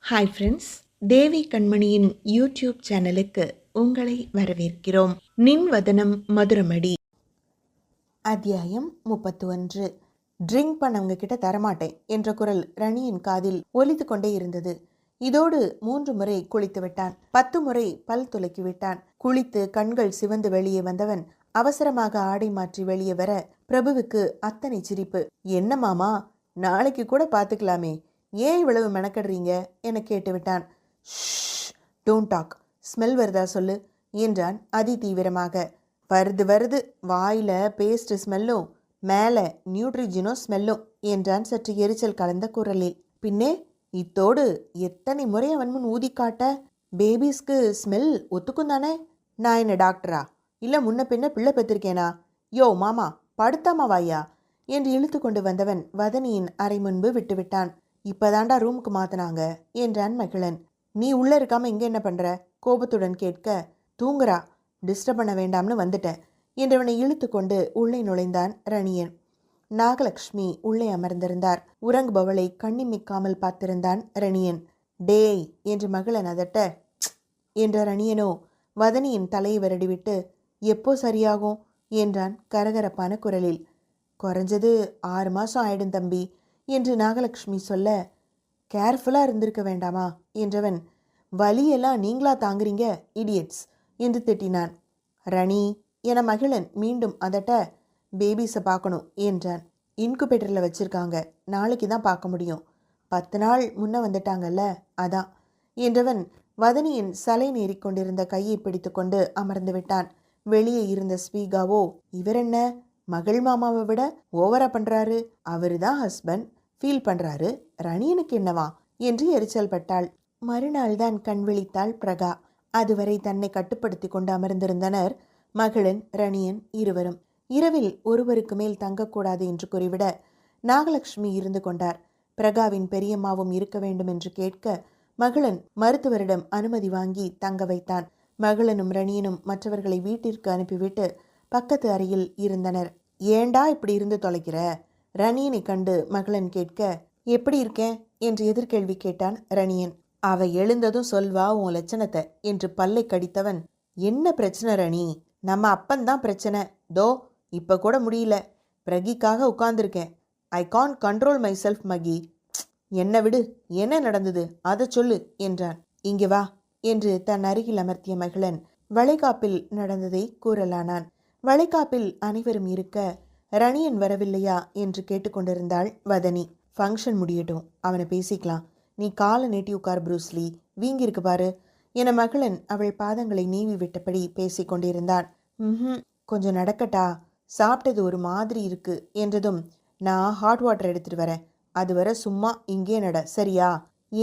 Hi friends, தேவி கண்மணியின் YouTube சேனலுக்கு உங்களை வரவேற்கிறோம். நின்வதனம் மதுரமடி. அத்தியாயம் 31. ட்ரிங்க் பண்ணவங்க கிட்ட தரமாட்டேன் என்ற குரல் ரணியின் காதில் ஒலித்து கொண்டே இருந்தது. இதோடு 3 முறை குளித்து விட்டான். 10 முறை பல் துலக்கி விட்டான். குளித்து கண்கள் சிவந்து வெளியே வந்தவன் அவசரமாக ஆடை மாற்றி வெளியே வர பிரபுவுக்கு அத்தனை சிரிப்பு. என்ன மாமா, நாளைக்கு கூட பார்த்துக்கலாமே, ஏன் இவ்வளவு மெனக்கடுறீங்க என கேட்டுவிட்டான். ஷ், டோன்ட் டாக். ஸ்மெல் வருதா சொல்லு என்றான் அதி தீவிரமாக. வருது வாயில பேஸ்ட் ஸ்மெல்லும் மேலே நியூட்ரிஜினோ ஸ்மெல்லும் என்றான் சற்று எரிச்சல் கலந்த குரலில். பின்னே இத்தோடு எத்தனை முறை அவன் முன் ஊதி காட்ட? பேபிஸ்க்கு ஸ்மெல் ஒத்துக்கும் தானே? நான் என்ன டாக்டரா, இல்லை முன்ன பின்ன பிள்ளை பெற்றிருக்கேனா? யோ மாமா, படுத்தாமா வாயா என்று இழுத்து கொண்டு வந்தவன் வதனியின் அறை முன்பு விட்டுவிட்டான். இப்பதாண்டா ரூமுக்கு மாத்தினாங்க என்றான் மகிழன். நீ உள்ள இருக்காம இங்க என்ன பண்ற? கோபத்துடன் கேட்க, தூங்குறா, டிஸ்டர்ப் பண்ண வேண்டாம்னு வந்துட்டேன் என்றவனை இழுத்து கொண்டு உள்ளே நுழைந்தான் ரணியன். நாகலட்சுமி உள்ளே அமர்ந்திருந்தார். உறங்குபவளை கண்ணிமிக்காமல் பார்த்திருந்தான் ரணியன். டேய் என்று மகிழன் அதட்ட, என்ற ரணியனோ வதனியின் தலையை வருடிவிட்டு, எப்போ சரியாகும் என்றான் கரகரப்பான குரலில். குறைஞ்சது 6 மாசம் ஆயிடும் தம்பி என்று நாகலட்சுமி சொல்ல, கேர்ஃபுல்லாக இருந்திருக்க வேண்டாமா என்றவன், வலியெல்லாம் நீங்களா தாங்குறீங்க இடியட்ஸ் என்று திட்டினான். ரணி என மகிழன் மீண்டும் அதட்ட, பேபிஸை பார்க்கணும் என்றான். இன்குபேட்டரில் வச்சிருக்காங்க, நாளைக்கு தான் பார்க்க முடியும். 10 நாள் முன்ன வந்துட்டாங்கல்ல, அதான் என்றவன் வதனியின் சலை நேறிக்கொண்டிருந்த கையை பிடித்து கொண்டு அமர்ந்து விட்டான். வெளியே இருந்த ஸ்வீகாவோ, இவர் என்ன மகள் மாமாவை விட ஓவரா பண்றாரு, அவரு தான் ஹஸ்பண்ட், ஃபீல் பண்றாரு, ரணியனுக்கு என்னவா என்று எரிச்சல் பட்டாள். மறுநாள் தான் கண் விழித்தாள் பிரகா. அதுவரை தன்னை கட்டுப்படுத்தி கொண்டு அமர்ந்திருந்தனர் மகளன் ரணியன் இருவரும். இரவில் ஒருவருக்கு மேல் தங்கக்கூடாது என்று கூறிவிட நாகலட்சுமி இருந்து கொண்டார். பிரகாவின் பெரியம்மாவும் இருக்க வேண்டும் என்று கேட்க மகளன் மருத்துவரிடம் அனுமதி வாங்கி தங்க வைத்தான். மகளனும் ரணியனும் மற்றவர்களை வீட்டிற்கு அனுப்பிவிட்டு பக்கத்து அறையில் இருந்தனர். ஏண்டா இப்படி இருந்து தொலைக்கிற? ரணியனை கண்டு மகளன் கேட்க, எப்படி இருக்கேன் என்று எதிர்கேள்வி கேட்டான் ரணியன். அவ எழுந்ததும் சொல்வா உன் லட்சணத்தை என்று பல்லை கடித்தவன், என்ன பிரச்சனை ரணி? நம்ம அப்பந்தான் பிரச்சனை. தோ இப்ப கூட முடியல, பிரகிக்காக உட்கார்ந்துருக்கேன். ஐ கான் கண்ட்ரோல் மை செல்ஃப் மகி. என்ன விடு, என்ன நடந்தது அதை சொல்லு என்றான். இங்கே வா என்று தன் அருகில் அமர்த்திய மகளன் வளைகாப்பில் நடந்ததை கூறலானான். வளைகாப்பில் அனைவரும் இருக்க ரணியன் வரவில்லையா என்று கேட்டுக்கொண்டிருந்தாள் வதனி. ஃபங்க்ஷன் முடியட்டும், அவனை பேசிக்கலாம், நீ காலை நீட்டி உட்கார் ப்ரூஸ்லி, வீங்கிருக்கு பாரு என மகளன் அவள் பாதங்களை நீவி விட்டபடி பேசி கொண்டிருந்தான். கொஞ்சம் நடக்கட்டா, சாப்பிட்டது ஒரு மாதிரி இருக்கு என்றதும், நான் ஹாட் வாட்டர் எடுத்துட்டு வரேன், அதுவரை சும்மா இங்கே நட சரியா?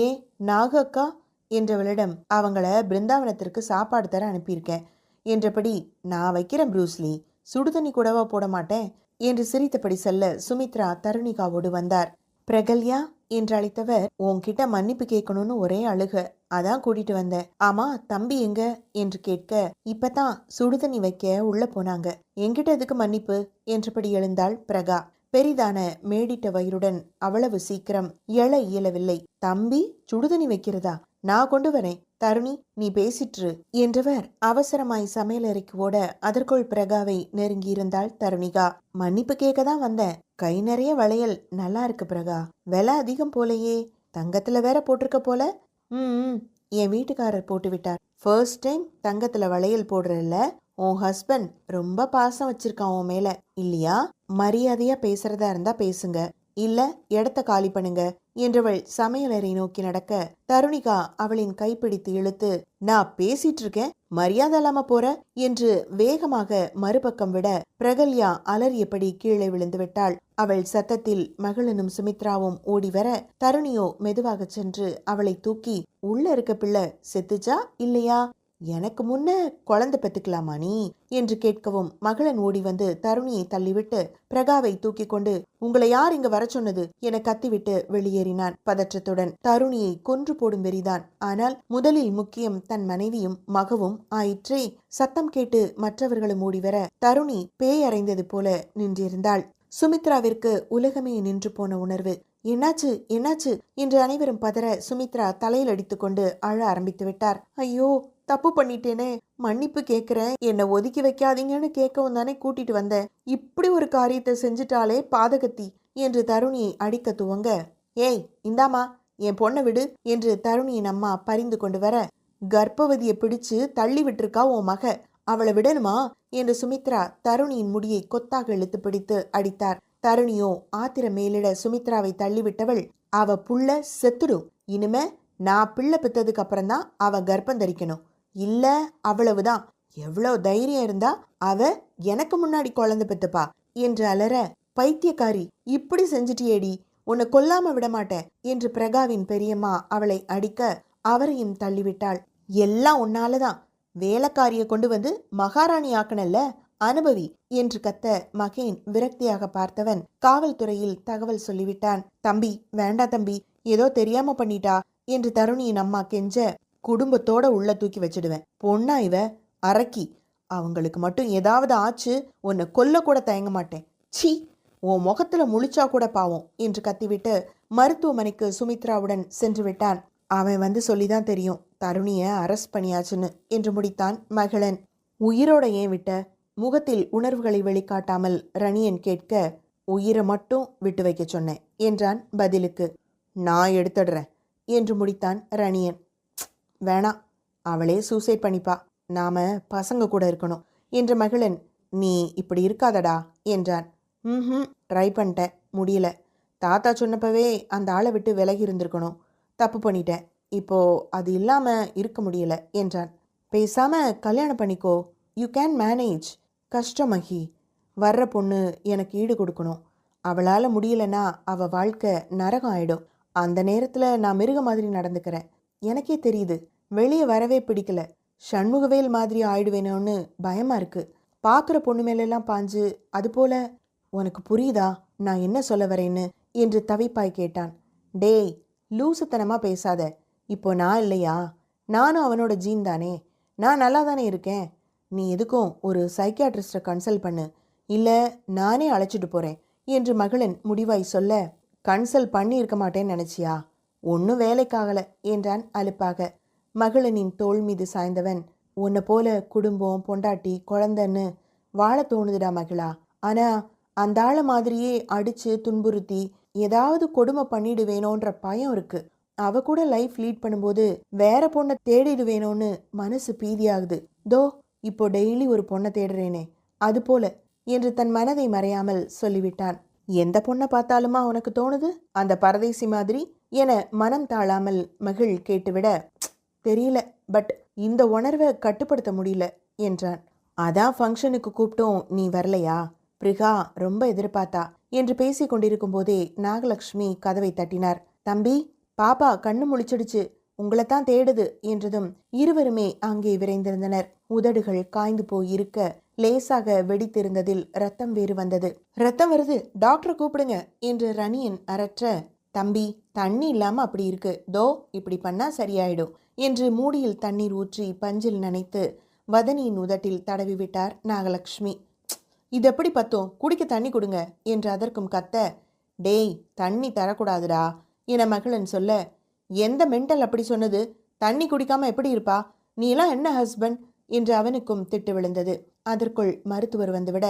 ஏன் நாக அக்கா என்றவளிடம், அவங்கள பிருந்தாவனத்திற்கு சாப்பாடு தர அனுப்பியிருக்கேன் என்றபடி, நான் வைக்கிறேன் ப்ரூஸ்லி, சுடுதண்ணி கூடவா போட மாட்டேன் என்று சிரித்தபடி சொல்ல சுமித்ரா தருணிகாவோடு வந்தார். பிரகல்யா என்று அழைத்தவர், உன்கிட்ட மன்னிப்பு கேட்கணும்னு ஒரே அழுக, அதான் கூட்டிட்டு வந்தேன். ஆமா தம்பி எங்க என்று கேட்க, இப்பதான் சுடுதண்ணி வைக்க உள்ள போனாங்க, என்கிட்ட எதுக்கு மன்னிப்பு என்றபடி எழுந்தாள் பிரகா. பெரிதான மேடிட்ட வயிறுடன் அவ்வளவு சீக்கிரம் எழ இயலவில்லை. தம்பி சுடுதண்ணி வைக்கிறதா? நான் கொண்டு வரேன், தருணி நீ பேசிற்று என்றவர் அவசரமாய் சமையலறைக்கு ஓட அதற்குள் பிரகாவை நெருங்கியிருந்தாள் தருணிகா. மன்னிப்பு கேட்க தான் வந்தேன், கை நிறைய வளையல் நல்லா இருக்கு பிரகா, விலை அதிகம் போலையே, தங்கத்துல வேற போட்டிருக்க போல. என் வீட்டுக்காரர் போட்டு விட்டார். ஃபர்ஸ்ட் டைம் தங்கத்துல வளையல் போடுறல்ல, உன் ஹஸ்பண்ட் ரொம்ப பாசம் வச்சிருக்கான் உன் மேல இல்லையா? மரியாதையா பேசுறதா இருந்தா பேசுங்க, இல்ல இடத்த காலி பண்ணுங்க என்றவள் சமையலறை நோக்கி நடக்க தருணிகா அவளின் கைப்பிடித்து இழுத்து, நான் பேசிட்டு இருக்கேன், மரியாதை இல்லாம போற என்று வேகமாக மறுபக்கம் விட பிரகல்யா அலறியபடி கீழே விழுந்து விட்டாள். அவள் சத்தத்தில் மகளனும் சுமித்ராவும் ஓடி வர தருணியோ மெதுவாக சென்று அவளை தூக்கி, உள்ள இருக்க பிள்ளை செத்துச்சா இல்லையா, எனக்கு முன்ன குழந்தை பெத்துக்கலாமா நீ என்று கேட்கவும் மகளன் ஓடி வந்து தருணியை தள்ளிவிட்டு பிரகாவை தூக்கி கொண்டு, உங்களை யார் இங்க வர சொன்னது என கத்திவிட்டு வெளியேறினான் பதற்றத்துடன். தருணியை கொன்று போடும் வெறிதான், ஆனால் முதலில் முக்கியம் தன் மனைவியும் மகவும் ஆயிற்றே. சத்தம் கேட்டு மற்றவர்களும் ஓடி வர தருணி பேய் அறைந்தது போல நின்றிருந்தாள். சுமித்ராவிற்கு உலகமே நின்று போன உணர்வு. என்னாச்சு என்னாச்சு என்று அனைவரும் பதற சுமித்ரா தலையில் அடித்துக்கொண்டு அழ ஆரம்பித்து விட்டார். ஐயோ, தப்பு பண்ணிட்டேனே, மன்னிப்பு கேட்கிறேன், என்னை ஒதுக்கி வைக்காதீங்கன்னு கேட்கவும் தானே கூட்டிட்டு வந்தேன். இப்படி ஒரு காரியத்தை செஞ்சுட்டாலே பாதகத்தி என்று தருணியை அடிக்க துவங்க, ஏய் இந்தாமா என் பொண்ணை விடு என்று தருணியின் அம்மா பரிந்து கொண்டு வர, கர்ப்பவதியை பிடிச்சு தள்ளி விட்டுருக்கா உன் மக, அவளை விடணுமா என்று சுமித்ரா தருணியின் முடியை கொத்தாக இழுத்து பிடித்து அடித்தார். தருணியோ ஆத்திர மேலிட சுமித்ராவை தள்ளிவிட்டவள், அவ புள்ள செத்துடும், இனிமே நான் பிள்ளை பெற்றதுக்கு அப்புறம்தான் அவ கர்ப்பம் தரிக்கணும், இல்ல அவ்வளவுதான், எவ்வளவு தைரியம் இருந்தா அவ எனக்கு முன்னாடி குழந்தை பெத்துப்பா என்று அலற, பைத்தியக்காரி இப்படி செஞ்சிட்டியேடி, உன்னை கொல்லாம விடமாட்டேன் என்று பிரகாவின் பெரியம்மா அவளை அடிக்க அவரையும் தள்ளிவிட்டாள். எல்லாம் உன்னாலதான், வேலைக்காரிய கொண்டு வந்து மகாராணி ஆக்கணல்ல, அனுபவி என்று கத்த மகேன் விரக்தியாக பார்த்தவன் காவல்துறையில் தகவல் சொல்லிவிட்டான். தம்பி வேண்டா தம்பி, ஏதோ தெரியாம பண்ணிட்டா என்று தருணியின் அம்மா கெஞ்ச, குடும்பத்தோட உள்ள தூக்கி வச்சிடுவேன், பொண்ணா இவ அரக்கி, அவங்களுக்கு மட்டும் ஏதாவது ஆச்சு உன்னை கொல்ல கூட தயங்க மாட்டேன், சீ உன் முகத்துல முழிச்சா கூட பாவம் என்று கத்திவிட்டு மருத்துவமனைக்கு சுமித்ராவுடன் சென்று விட்டான். அவன் வந்து சொல்லிதான் தெரியும் தருணிய அரெஸ்ட் பண்ணியாச்சுன்னு என்று முடித்தான் மகளன். உயிரோட ஏன் விட்ட? முகத்தில் உணர்வுகளை வெளிக்காட்டாமல் ரணியன் கேட்க, உயிரை மட்டும் விட்டு வைக்க சொன்னேன் என்றான் பதிலுக்கு. நான் எடுத்துடுறேன் என்று முடித்தான் ரணியன். வேணாம், அவளே சூசைட் பண்ணிப்பா, நாம பசங்க கூட இருக்கணும் என்ற மகளன், நீ இப்படி இருக்காதடா என்றான். ட்ரை பண்ணிட்டேன், முடியல, தாத்தா சொன்னப்பவே அந்த ஆளை விட்டு விலகி இருந்திருக்கணும், தப்பு பண்ணிட்டேன், இப்போ அது இல்லாம இருக்க முடியல என்றான். பேசாம கல்யாணம் பண்ணிக்கோ, யூ கேன் மேனேஜ். கஷ்டம் மகி, வர்ற பொண்ணு எனக்கு ஈடு கொடுக்கணும், அவளால் முடியலன்னா அவள் வாழ்க்கை நரகம் ஆயிடும், அந்த நேரத்தில் நான் மிருக மாதிரி நடந்துக்கிறேன், எனக்கே தெரியுது, வெளியே வரவே பிடிக்கல, சண்முகவேல் மாதிரி ஆயிடுவேனோன்னு பயமாக இருக்குது, பார்க்குற பொண்ணு மேலெல்லாம் பாஞ்சு, அதுபோல் உனக்கு புரியுதா நான் என்ன சொல்ல வரேன்னு என்று தவிப்பாய் கேட்டான். டேய் லூசுத்தனமாக பேசாத, இப்போ நான் இல்லையா, நானும் அவனோட ஜீன் தானே, நான் நல்லா தானே இருக்கேன், நீ எதுக்கும் ஒரு சைக்கியாட்ரிஸ்ட்டை கன்சல்ட் பண்ணு, இல்லை நானே அழைச்சிட்டு போகிறேன் என்று மகளன் முடிவாய் சொல்ல, கன்சல்ட் பண்ணி இருக்க மாட்டேன்னு நினச்சியா, ஒன்றும் வேலைக்காகலை என்றான் அலுப்பாக. மகளனின் தோள் மீது சாய்ந்தவன், உன்னை போல குடும்பம் பொண்டாட்டி குழந்தைன்னு வாழ தோணுதுடா மகளா, ஆனால் அந்த ஆளை மாதிரியே அடித்து துன்புறுத்தி ஏதாவது கொடுமை பண்ணிடுவேனோன்ற பயம் இருக்கு, அவ கூட லைஃப் லீட் பண்ணும்போது வேற பொண்ணை தேடிடுவேனோன்னு மனசு பீதியாகுது, தோ இப்போ டெய்லி ஒரு பொண்ணை தேடுறேனே அது போல என்று தன் மனதை மறையாமல் சொல்லிவிட்டான். எந்த பொண்ணை பார்த்தாலுமா உனக்கு தோணுது அந்த பரதேசி மாதிரி என மனம் தாழாமல் மகிழ் கேட்டுவிட, தெரியல, பட் இந்த உணர்வை கட்டுப்படுத்த முடியல என்றான். அதான் ஃபங்க்ஷனுக்கு கூப்பிட்டோம், நீ வரலையா, பிரிகா ரொம்ப எதிர்பார்த்தா என்று பேசி கொண்டிருக்கும் போதே நாகலட்சுமி கதவை தட்டினார். தம்பி பாப்பா கண்ணு முழிச்சிடுச்சு, உங்களைத்தான் தேடுது என்றதும் இருவருமே அங்கே விரைந்திருந்தனர். உதடுகள் காய்ந்து போய் இருக்க லேசாக வெடித்திருந்ததில் ரத்தம் வேறு வந்தது. ரத்தம் வருது, டாக்டரை கூப்பிடுங்க என்று ரணியன் அரற்ற, தம்பி தண்ணி இல்லாம அப்படி இருக்கு, தோ இப்படி பண்ணா சரியாயிடும் என்று மூடியில் தண்ணீர் ஊற்றி பஞ்சில் நனைத்து வதனியின் உதட்டில் தடவி விட்டார் நாகலட்சுமி. இது எப்படி பத்தும், குடிக்க தண்ணி கொடுங்க என்று அதற்கும் கத்த, டேய் தண்ணி தரக்கூடாதுடா என மகளன் சொல்ல, எந்த மென்டல் அப்படி சொன்னது, தண்ணி குடிக்காம எப்படி இருப்பா, நீ எல்லாம் என்ன ஹஸ்பண்ட் என்று அவனுக்கும் திட்டு விழுந்தது. அதற்குள் மருத்துவர் வந்துவிட,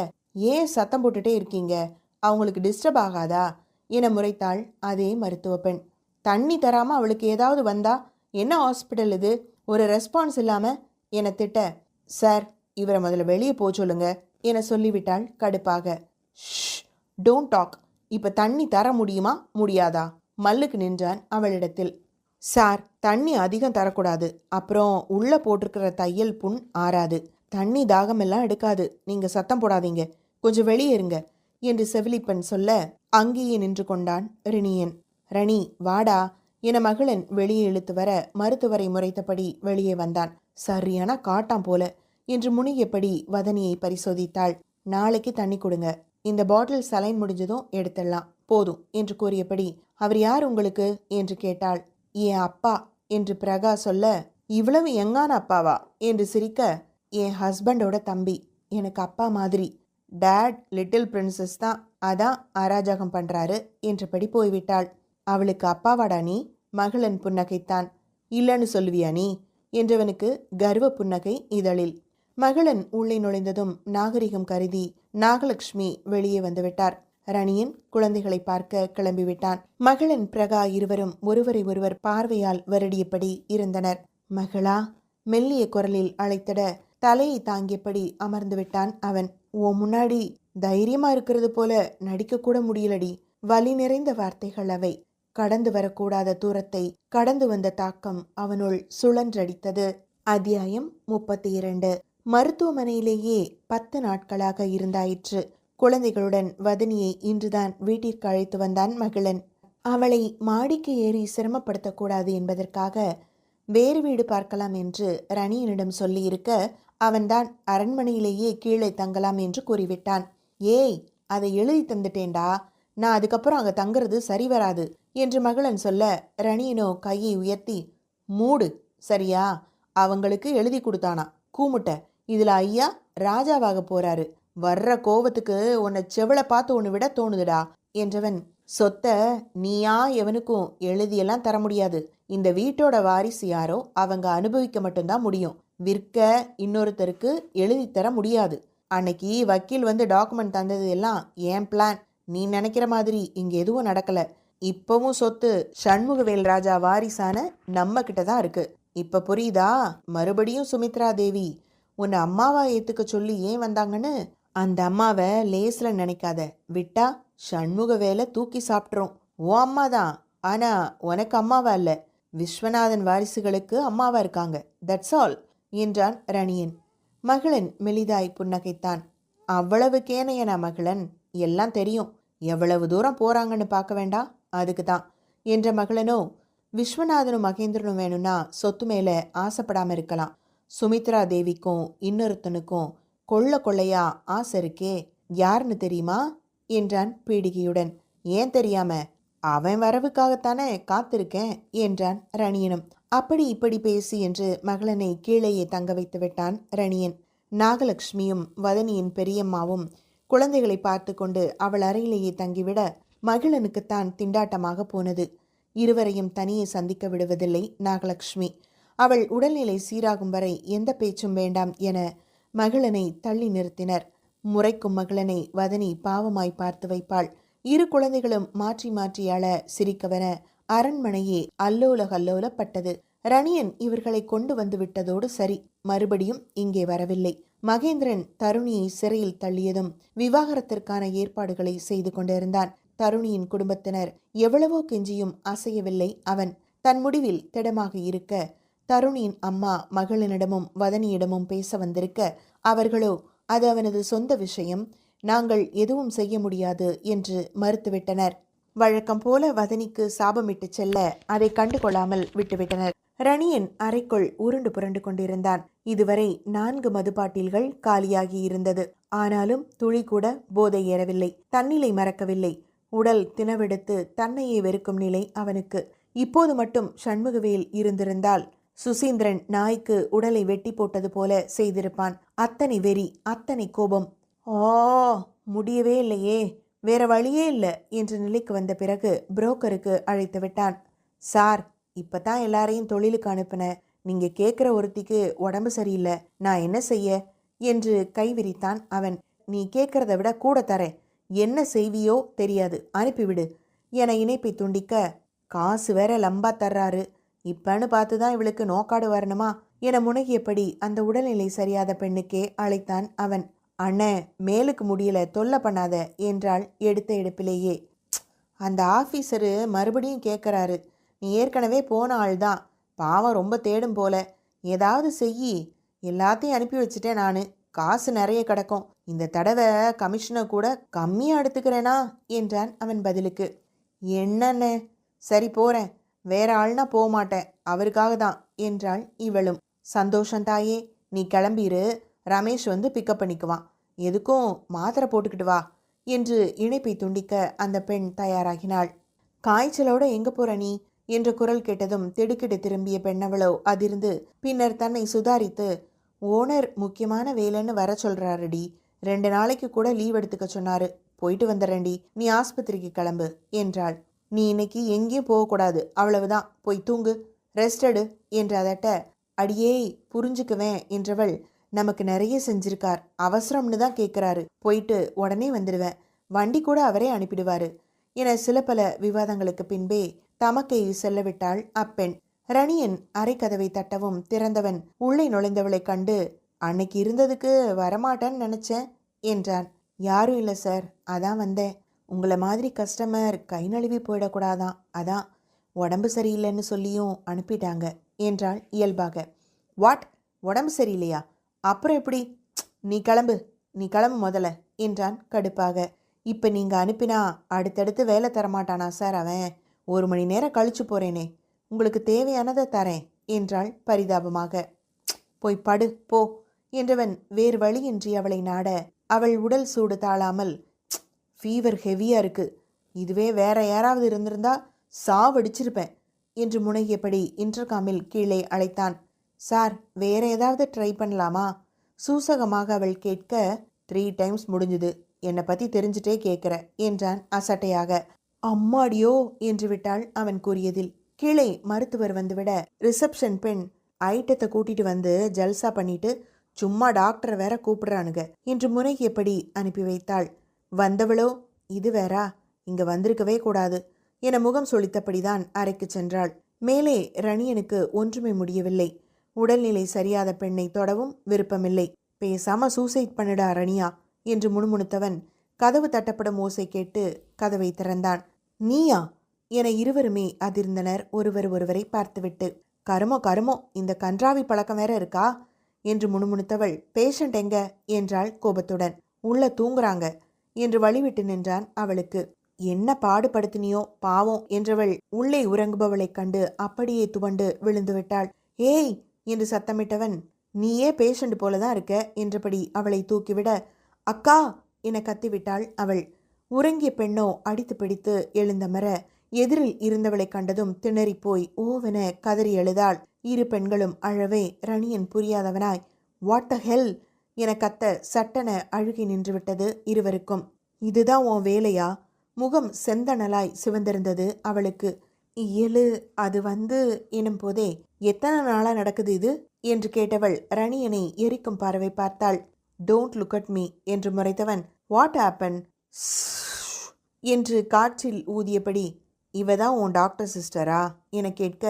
ஏன் சத்தம் போட்டுட்டே இருக்கீங்க, அவங்களுக்கு டிஸ்டர்ப் ஆகாதா என முறைத்தாள் அதே மருத்துவ பெண். தண்ணி தராம அவளுக்கு ஏதாவது வந்தா என்ன ஹாஸ்பிட்டல் இது, ஒரு ரெஸ்பான்ஸ் இல்லாம என திட்ட, சார் இவரை முதல்ல வெளியே போ சொல்லுங்க என சொல்லிவிட்டாள் கடுப்பாக. ஷ், டோன்ட் டாக், இப்ப தண்ணி தர முடியுமா முடியாதா மல்லுக்கு நின்றான் அவளிடத்தில். சார் தண்ணி அதிகம் தரக்கூடாது, அப்புறம் உள்ள போட்டிருக்கிற தையல் புண் ஆறாது, தண்ணி தாகமெல்லாம் எடுக்காது, நீங்க சத்தம் போடாதீங்க, கொஞ்சம் வெளியே இருங்க என்று செவிலிப்பன் சொல்ல அங்கேயே நின்று கொண்டான் ரிணியன். ரணி வாடா என மகளன் வெளியே இழுத்து வர மருத்துவரை முறைத்தபடி வெளியே வந்தான். சரியான காட்டாம் போல என்று முனியபடி வதனியை பரிசோதித்தாள். நாளைக்கு தண்ணி கொடுங்க, இந்த பாட்டில் சலைன் முடிஞ்சதும் எடுத்துடலாம் போதும் என்று கூறியபடி, அவர் யார் உங்களுக்கு என்று கேட்டாள். என் அப்பா என்று பிரகா சொல்ல, இவ்வளவு யங்கான அப்பாவா என்று சிரிக்க, என் ஹஸ்பண்டோட தம்பி, எனக்கு அப்பா மாதிரி, டேட் லிட்டில் பிரின்சஸ் தான், அதான் அராஜகம் பண்றாரு என்றபடி போய்விட்டாள். அவளுக்கு அப்பாவாடா நீ? மகளன் புன்னகைத்தான். இல்லைன்னு சொல்லுவியா நீ என்றவனுக்கு கர்வ புன்னகை இதழில். மகளன் உள்ளே நுழைந்ததும் நாகரிகம் கருதி நாகலட்சுமி வெளியே வந்துவிட்டார். ரணியன் குழந்தைகளை பார்க்க கிளம்பிவிட்டான். மகளன் பிரகா இருவரும் ஒருவரை ஒருவர் பார்வையால் வருடியபடி இருந்தனர். மகளா மெல்லிய குரலில் அழைத்திட தலையை தாங்கியபடி அமர்ந்து விட்டான் அவன். ஓ முன்னாடி தைரியமா இருக்கிறது போல நடிக்க கூட முடியலடி. வலி நிறைந்த வார்த்தைகள் அவை. கடந்து வரக்கூடாத தூரத்தை கடந்து வந்த தாக்கம் அவனுள் சுழன்றடித்தது. அத்தியாயம் 32. மருத்துவமனையிலேயே 10 நாட்களாக இருந்தாயிற்று. குழந்தைகளுடன் வதனியை இன்றுதான் வீட்டிற்கு அழைத்து வந்தான் மகளன். அவளை மாடிக்கு ஏறி சிரமப்படுத்தக்கூடாது என்பதற்காக வேறு வீடு பார்க்கலாம் என்று ரணியனிடம் சொல்லியிருக்க அவன்தான் அரண்மனையிலேயே கீழே தங்கலாம் என்று கூறிவிட்டான். ஏய், அதை எழுதி தந்துட்டேன்டா, நான் அதுக்கப்புறம் அங்கே தங்குறது சரி வராது என்று மகளன் சொல்ல ரணியனோ கையை உயர்த்தி, மூடு சரியா, அவங்களுக்கு எழுதி கொடுத்தானா கூமுட்ட, இதுல ஐயா ராஜாவாக போறாரு, வர்ற கோவத்துக்கு உன்னை செவளை பார்த்து ஒன்று விட தோணுதுடா என்றவன், சொத்தை நீயா எவனுக்கும் எழுதியெல்லாம் தர முடியாது. இந்த வீட்டோட வாரிசு யாரோ அவங்க அனுபவிக்க மட்டும்தான் முடியும். விற்க இன்னொருத்தருக்கு எழுதி தர முடியாது. அன்னைக்கு வக்கீல் வந்து டாக்குமெண்ட் தந்தது எல்லாம் ஏன் பிளான். நீ நினைக்கிற மாதிரி இங்க எதுவும் நடக்கல. இப்பவும் சொத்து சண்முகவேல் ராஜா வாரிசான நம்ம கிட்ட தான் இருக்கு. இப்ப புரியுதா? மறுபடியும் சுமித்ரா தேவி உன்னை அம்மாவா ஏத்துக்க சொல்லி ஏன் வந்தாங்கன்னு. அந்த அம்மாவை லேஸ்ல நினைக்காத. விட்டா சண்முகவேலை தூக்கி சாப்பிட்றோம். ஓ அம்மா தான், ஆனா உனக்கு அம்மாவா இல்ல. விஸ்வநாதன் வாரிசுகளுக்கு அம்மாவா இருக்காங்க. தட்ஸ் ஆல் என்றான் ரணியன். மகளன் மெலிதாய் புன்னகைத்தான். அவ்வளவு கேனையனா மகளன்? எல்லாம் தெரியும். எவ்வளவு தூரம் போறாங்கன்னு பார்க்க வேண்டாம், அதுக்கு தான் என்ற மகளனோ, விஸ்வநாதனும் மகேந்திரனும் வேணும்னா சொத்து மேல ஆசைப்படாம இருக்கலாம். சுமித்ரா தேவிக்கும் இன்னொருத்தனுக்கும் கொள்ளையா ஆசை இருக்கே, யாருன்னு தெரியுமா என்றான் பீடிகையுடன். ஏன் தெரியாம? அவன் வரவுக்காகத்தானே காத்திருக்கேன் என்றான் ரணியனும். அப்படி இப்படி பேசி என்று மகளனை கீழேயே தங்க வைத்து விட்டான் ரணியன். நாகலட்சுமியும் வதனியின் பெரியம்மாவும் குழந்தைகளை பார்த்து கொண்டு அவள் அறையிலேயே தங்கிவிட மகளனுக்குத்தான் திண்டாட்டமாக போனது. இருவரையும் தனியே சந்திக்க விடுவதில்லை நாகலட்சுமி. அவள் உடல்நிலை சீராகும் வரை எந்த பேச்சும் வேண்டாம் என மகளனை தள்ளி நிறுத்தினர். முறைக்கும் மகளனை வதனி பாவமாய் பார்த்து வைப்பாள். இரு குழந்தைகளும் மாற்றி மாற்றி அழ சிரிக்கவன அரண்மனையே அல்லோல கல்லோலப்பட்டது. ரணியன் இவர்களை கொண்டு வந்து விட்டதோடு சரி, மறுபடியும் இங்கே வரவில்லை. மகேந்திரன் தருணியை சிறையில் தள்ளியதும் விவாகரத்திற்கான ஏற்பாடுகளை செய்து கொண்டிருந்தான். தருணியின் குடும்பத்தினர் எவ்வளவோ கெஞ்சியும் அசையவில்லை. அவன் தன் முடிவில் திடமாக இருக்க தருணியின் அம்மா மகளினிடமும் வதனியிடமும் பேச வந்திருக்க அவர்களோ அது அவனது சொந்த விஷயம், நாங்கள் எதுவும் செய்ய முடியாது என்று மறுத்துவிட்டனர். வழக்கம் போல வதனிக்கு சாபமிட்டு செல்ல அதை கண்டுகொள்ளாமல் விட்டுவிட்டனர். ரணியன் அறைக்குள் உருண்டு புரண்டு கொண்டிருந்தான். இதுவரை 4 மதுபாட்டில்கள் காலியாகி இருந்தது. ஆனாலும் துளி கூட போதை ஏறவில்லை. தன்னிலை மறக்கவில்லை. உடல் தினவெடுத்து தன்னையே வெறுக்கும் நிலை அவனுக்கு. இப்போது மட்டும் சண்முகவேல் இருந்திருந்தால் சுசீந்திரன் நாய்க்கு உடலை வெட்டி போட்டது போல செய்திருப்பான். அத்தனை வெறி, அத்தனை கோபம். முடியவே இல்லையே, வேற வழியே இல்லை என்ற நிலைக்கு வந்த பிறகு புரோக்கருக்கு அழைத்து விட்டான். சார், இப்பதான் எல்லாரையும் தொழிலுக்கு அனுப்பின. நீங்க கேட்குற ஒருத்திக்கு உடம்பு சரியில்லை, நான் என்ன செய்ய என்று கை விரித்தான் அவன். நீ கேட்கறத விட கூட தரேன், என்ன செய்வியோ தெரியாது, அனுப்பிவிடு என இணைப்பை துண்டிக்க, காசு வேற லம்பா தர்றாரு, இப்பன்னு பார்த்துதான் இவளுக்கு நோக்காடு வரணுமா என முனகியபடி அந்த உடல்நிலை சரியாத பெண்ணுக்கே அழைத்தான் அவன். அண்ணே, மேலுக்கு முடியல, தொல்லை பண்ணாத என்றாள் எடுத்த எடுப்பிலேயே. அந்த ஆஃபீஸரு மறுபடியும் கேட்குறாரு, நீ ஏற்கனவே போன ஆள் தான், பாவம் ரொம்ப தேடும் போல, ஏதாவது செய்யி, எல்லாத்தையும் அனுப்பி வச்சுட்டேன் நான், காசு நிறைய கிடக்கும், இந்த தடவை கமிஷனை கூட கம்மியாக எடுத்துக்கிறேனா என்றான் அவன் பதிலுக்கு. என்னண்ணே, சரி போகிறேன், வேற ஆள்னா போக மாட்டேன், அவருக்காக தான் என்றாள் இவளும். சந்தோஷம் தாயே, நீ கிளம்பிரு, ரமேஷ் வந்து பிக்கப் பண்ணிக்குவான், எதுக்கும் மாத்திரை போட்டுக்கிட்டு வா என்று இணைப்பை துண்டிக்க அந்த பெண் தயாராகினாள். காய்ச்சலோட எங்க போற நீ என்ற குரல் கேட்டதும் திடுக்கிட்டு திரும்பிய பெண்ணவளோ அதிர்ந்து பின்னர் தன்னை சுதாரித்து, ஓனர் முக்கியமான வேலைன்னு வர சொல்றாருடி, 2 நாளைக்கு கூட லீவ் எடுத்துக்க சொன்னாரு, போயிட்டு வந்துடுறேன்டி, நீ ஆஸ்பத்திரிக்கு கிளம்பு என்றாள். நீ இன்னைக்கு எங்கேயும் போகக்கூடாது, அவ்வளவுதான், போய் தூங்கு, ரெஸ்ட் எடு என்று அதட்ட, அடியே புரிஞ்சுக்குவேன் என்றவள், நமக்கு நிறைய செஞ்சிருக்கார், அவசரம்னு தான் கேட்குறாரு, போயிட்டு உடனே வந்துடுவேன், வண்டி கூட அவரே அனுப்பிடுவாரு என சில பல விவாதங்களுக்கு பின்பே தமக்கை செல்லவிட்டாள் அப்பெண். ரணியன் அரை கதவை தட்டவும் திறந்தவன் உள்ளே நுழைந்தவளை கண்டு, அன்னைக்கு இருந்ததுக்கு வரமாட்டேன்னு நினைச்சேன் என்றான். யாரும் இல்லை சார், அதான் வந்தேன். உங்களை மாதிரி கஸ்டமர் கை நழுவி போயிடக்கூடாதான், அதான் உடம்பு சரியில்லைன்னு சொல்லியும் அனுப்பிட்டாங்க என்றாள் இயல்பாக. வாட், உடம்பு சரியில்லையா? அப்புறம் எப்படி? நீ கிளம்பு முதல்ல என்றான் கடுப்பாக. இப்போ நீங்கள் அனுப்பினா அடுத்தடுத்து வேலை தரமாட்டானா சார் அவன்? 1 மணி நேரம் கழிச்சு போகிறேனே, உங்களுக்கு தேவையானதை தரேன் என்றாள் பரிதாபமாக. போய் படு போ என்றவன் வேறு வழியின்றி அவளை நாட, அவள் உடல் சூடு தாழாமல், ஃபீவர் ஹெவியாக இருக்கு, இதுவே வேற யாராவது இருந்திருந்தா சாவடிச்சிருப்பேன் என்று முனைகியபடி இன்டர்காமில் கீழே அழைத்தான். சார், வேற ஏதாவது ட்ரை பண்ணலாமா? சூசகமாக அவள் கேட்க, 3 டைம்ஸ் முடிஞ்சுது, என்னை பற்றி தெரிஞ்சுட்டே கேட்குற என்றான் அசட்டையாக. அம்மாடியோ என்று விட்டாள் அவன் கூறியதில். கீழே மருத்துவர் வந்துவிட ரிசப்ஷன் பெண், ஐட்டத்தை கூட்டிட்டு வந்து ஜல்சா பண்ணிட்டு சும்மா டாக்டரை வேற கூப்பிடுறானுங்க என்று முறையப்படி அனுப்பி வைத்தாள். வந்தவளோ, இது வேறா, இங்க வந்திருக்கவே கூடாது என முகம் சொலித்தபடிதான் அறைக்கு சென்றாள். மேலே ரணியனுக்கு ஒன்றுமே முடியவில்லை. உடல்நிலை சரியாத பெண்ணை தொடவும் விருப்பமில்லை. பேசாம சூசைட் பண்ணிடா ரணியா என்று முணுமுணுத்தவன் கதவு தட்டப்படும் ஓசை கேட்டு கதவை திறந்தான். நீயா என இருவருமே அதிர்ந்தனர் ஒருவரை பார்த்துவிட்டு. கருமோ, இந்த கன்றாவி பழக்கம் வேற இருக்கா என்று முணுமுணுத்தவள், பேஷண்ட் எங்க என்றாள் கோபத்துடன். உள்ள தூங்குறாங்க என்று வழிவிட்டு நின்றான் அவளுக்கு. என்ன பாடுபடுத்தினியோ பாவம் என்றவள் உள்ளே உறங்குபவளைக் கண்டு அப்படியே துவண்டு விழுந்து விட்டாள். ஏய் என்று சத்தமிட்டவன், நீயே பேஷண்ட் போலதான் இருக்க என்றபடி அவளை தூக்கிவிட, அக்கா என கத்திவிட்டாள் அவள். உறங்கிய பெண்ணோ அடித்து பிடித்து எழுந்தமர எதிரில் இருந்தவளை கண்டதும் திணறிப்போய் ஓவென கதறி எழுதாள். இரு பெண்களும் அழவே ரணியன் புரியாதவனாய், வாட் த ஹெல் என கத்த சட்டென அழுகி நின்றுவிட்டது இருவருக்கும். இதுதான் உன் வேலையா? முகம் செந்தணலாய் சிவந்திருந்தது அவளுக்கு. இயலு அது எனும் போதே, எத்தனை நாளா நடக்குது இது என்று கேட்டவள் ரணியனை எரிக்கும் பார்வை பார்த்தாள். டோன்ட் லுக் அட் மீ என்று முறைத்தவன், வாட் ஹேப்பன் என்று காற்றில் ஊதியபடி, இவதான் உன் டாக்டர் சிஸ்டரா என கேட்க,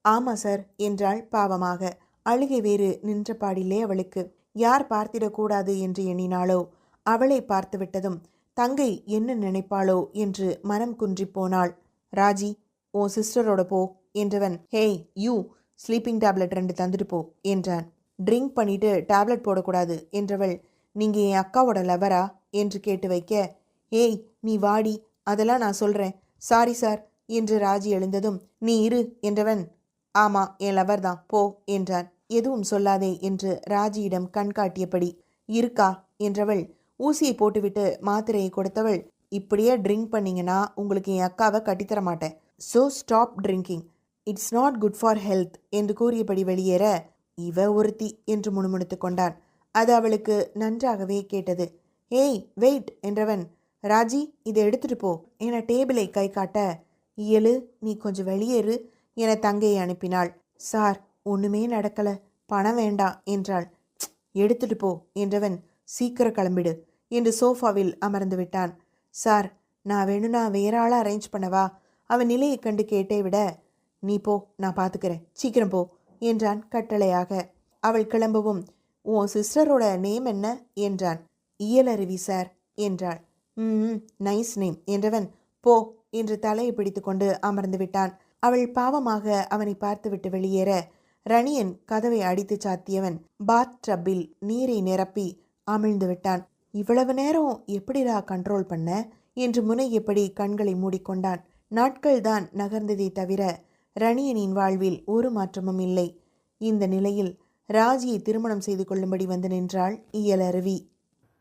ஆமா சார் என்றாள் பாவமாக. அழுகை வேறு நின்ற பாடில்லே அவளுக்கு. யார் பார்த்திடக்கூடாது என்று எண்ணினாளோ அவளை பார்த்து விட்டதும் தங்கை என்ன நினைப்பாளோ என்று மனம் குன்றி போனாள். ராஜி, உன் சிஸ்டரோட போ என்றவன், ஹேய் யூ, ஸ்லீப்பிங் டேப்லெட் 2 தந்துட்டு போ என்றான். ட்ரிங்க் பண்ணிட்டு டேப்லெட் போடக்கூடாது என்றவள், நீங்க என் அக்காவோட லவரா என்று கேட்டு வைக்க, ஏய் நீ வாடி, அதெல்லாம் நான் சொல்றேன், சாரி சார் என்று ராஜி எழுந்ததும், நீ இரு என்றவன், ஆமா என் லவர் தான் போ என்றான். எதுவும் சொல்லாதே என்று ராஜியிடம் கண் காட்டியபடி. இருக்கா என்றவள் ஊசியை போட்டுவிட்டு மாத்திரையை கொடுத்தவள், இப்படியே ட்ரிங்க் பண்ணீங்கன்னா உங்களுக்கு என் அக்காவை கட்டித்தர மாட்டேன், so stop drinking, it's not good for health என்று கூறியபடி வெளியேற, இவ ஒருத்தி என்று முணுமுணுத்து கொண்டான். அது அவளுக்கு நன்றாகவே கேட்டது. ஏய் வெயிட் என்றவன், ராஜி இதை எடுத்துட்டு போ என டேபிளை கை காட்ட, இயலு நீ கொஞ்சம் வெளியேறு என தங்கையை அனுப்பினாள். சார், ஒண்ணுமே நடக்கல, பணம் வேண்டாம் என்றாள். எடுத்துட்டு போ என்றவன், சீக்கிரம் கிளம்பிடு என்று சோஃபாவில் அமர்ந்து விட்டான். சார், நான் வேணும்னா வேற ஆளை அரேஞ்ச் பண்ணவா? அவன் நிலையை கண்டு கேட்டே விட, நீ போ, நான் பார்த்துக்கிறேன், சீக்கிரம் போ என்றான் கட்டளையாக. அவள் கிளம்பவும், உன் சிஸ்டரோட நேம் என்ன என்றான். இயலருவி சார் என்றாள். நைஸ் நேம் என்றவன், போ என்று தலையை பிடித்து கொண்டு அமர்ந்து விட்டான். அவள் பாவமாக அவனை பார்த்துவிட்டு வெளியேற ரணியன் கதவை அடித்து சாத்தியவன் பாத் டப்பில் நீரை நிரப்பி அமிழ்ந்து விட்டான். இவ்வளவு நேரம் எப்படிடா கண்ட்ரோல் பண்ண என்று முனையபடி கண்களை மூடிக்கொண்டான். நாட்கள் தான் நகர்ந்ததை தவிர ரணியனின் வாழ்வில் ஒரு மாற்றமும் இல்லை. இந்த நிலையில் ராஜியை திருமணம் செய்து கொள்ளும்படி வந்து நின்றாள் இயலருவி.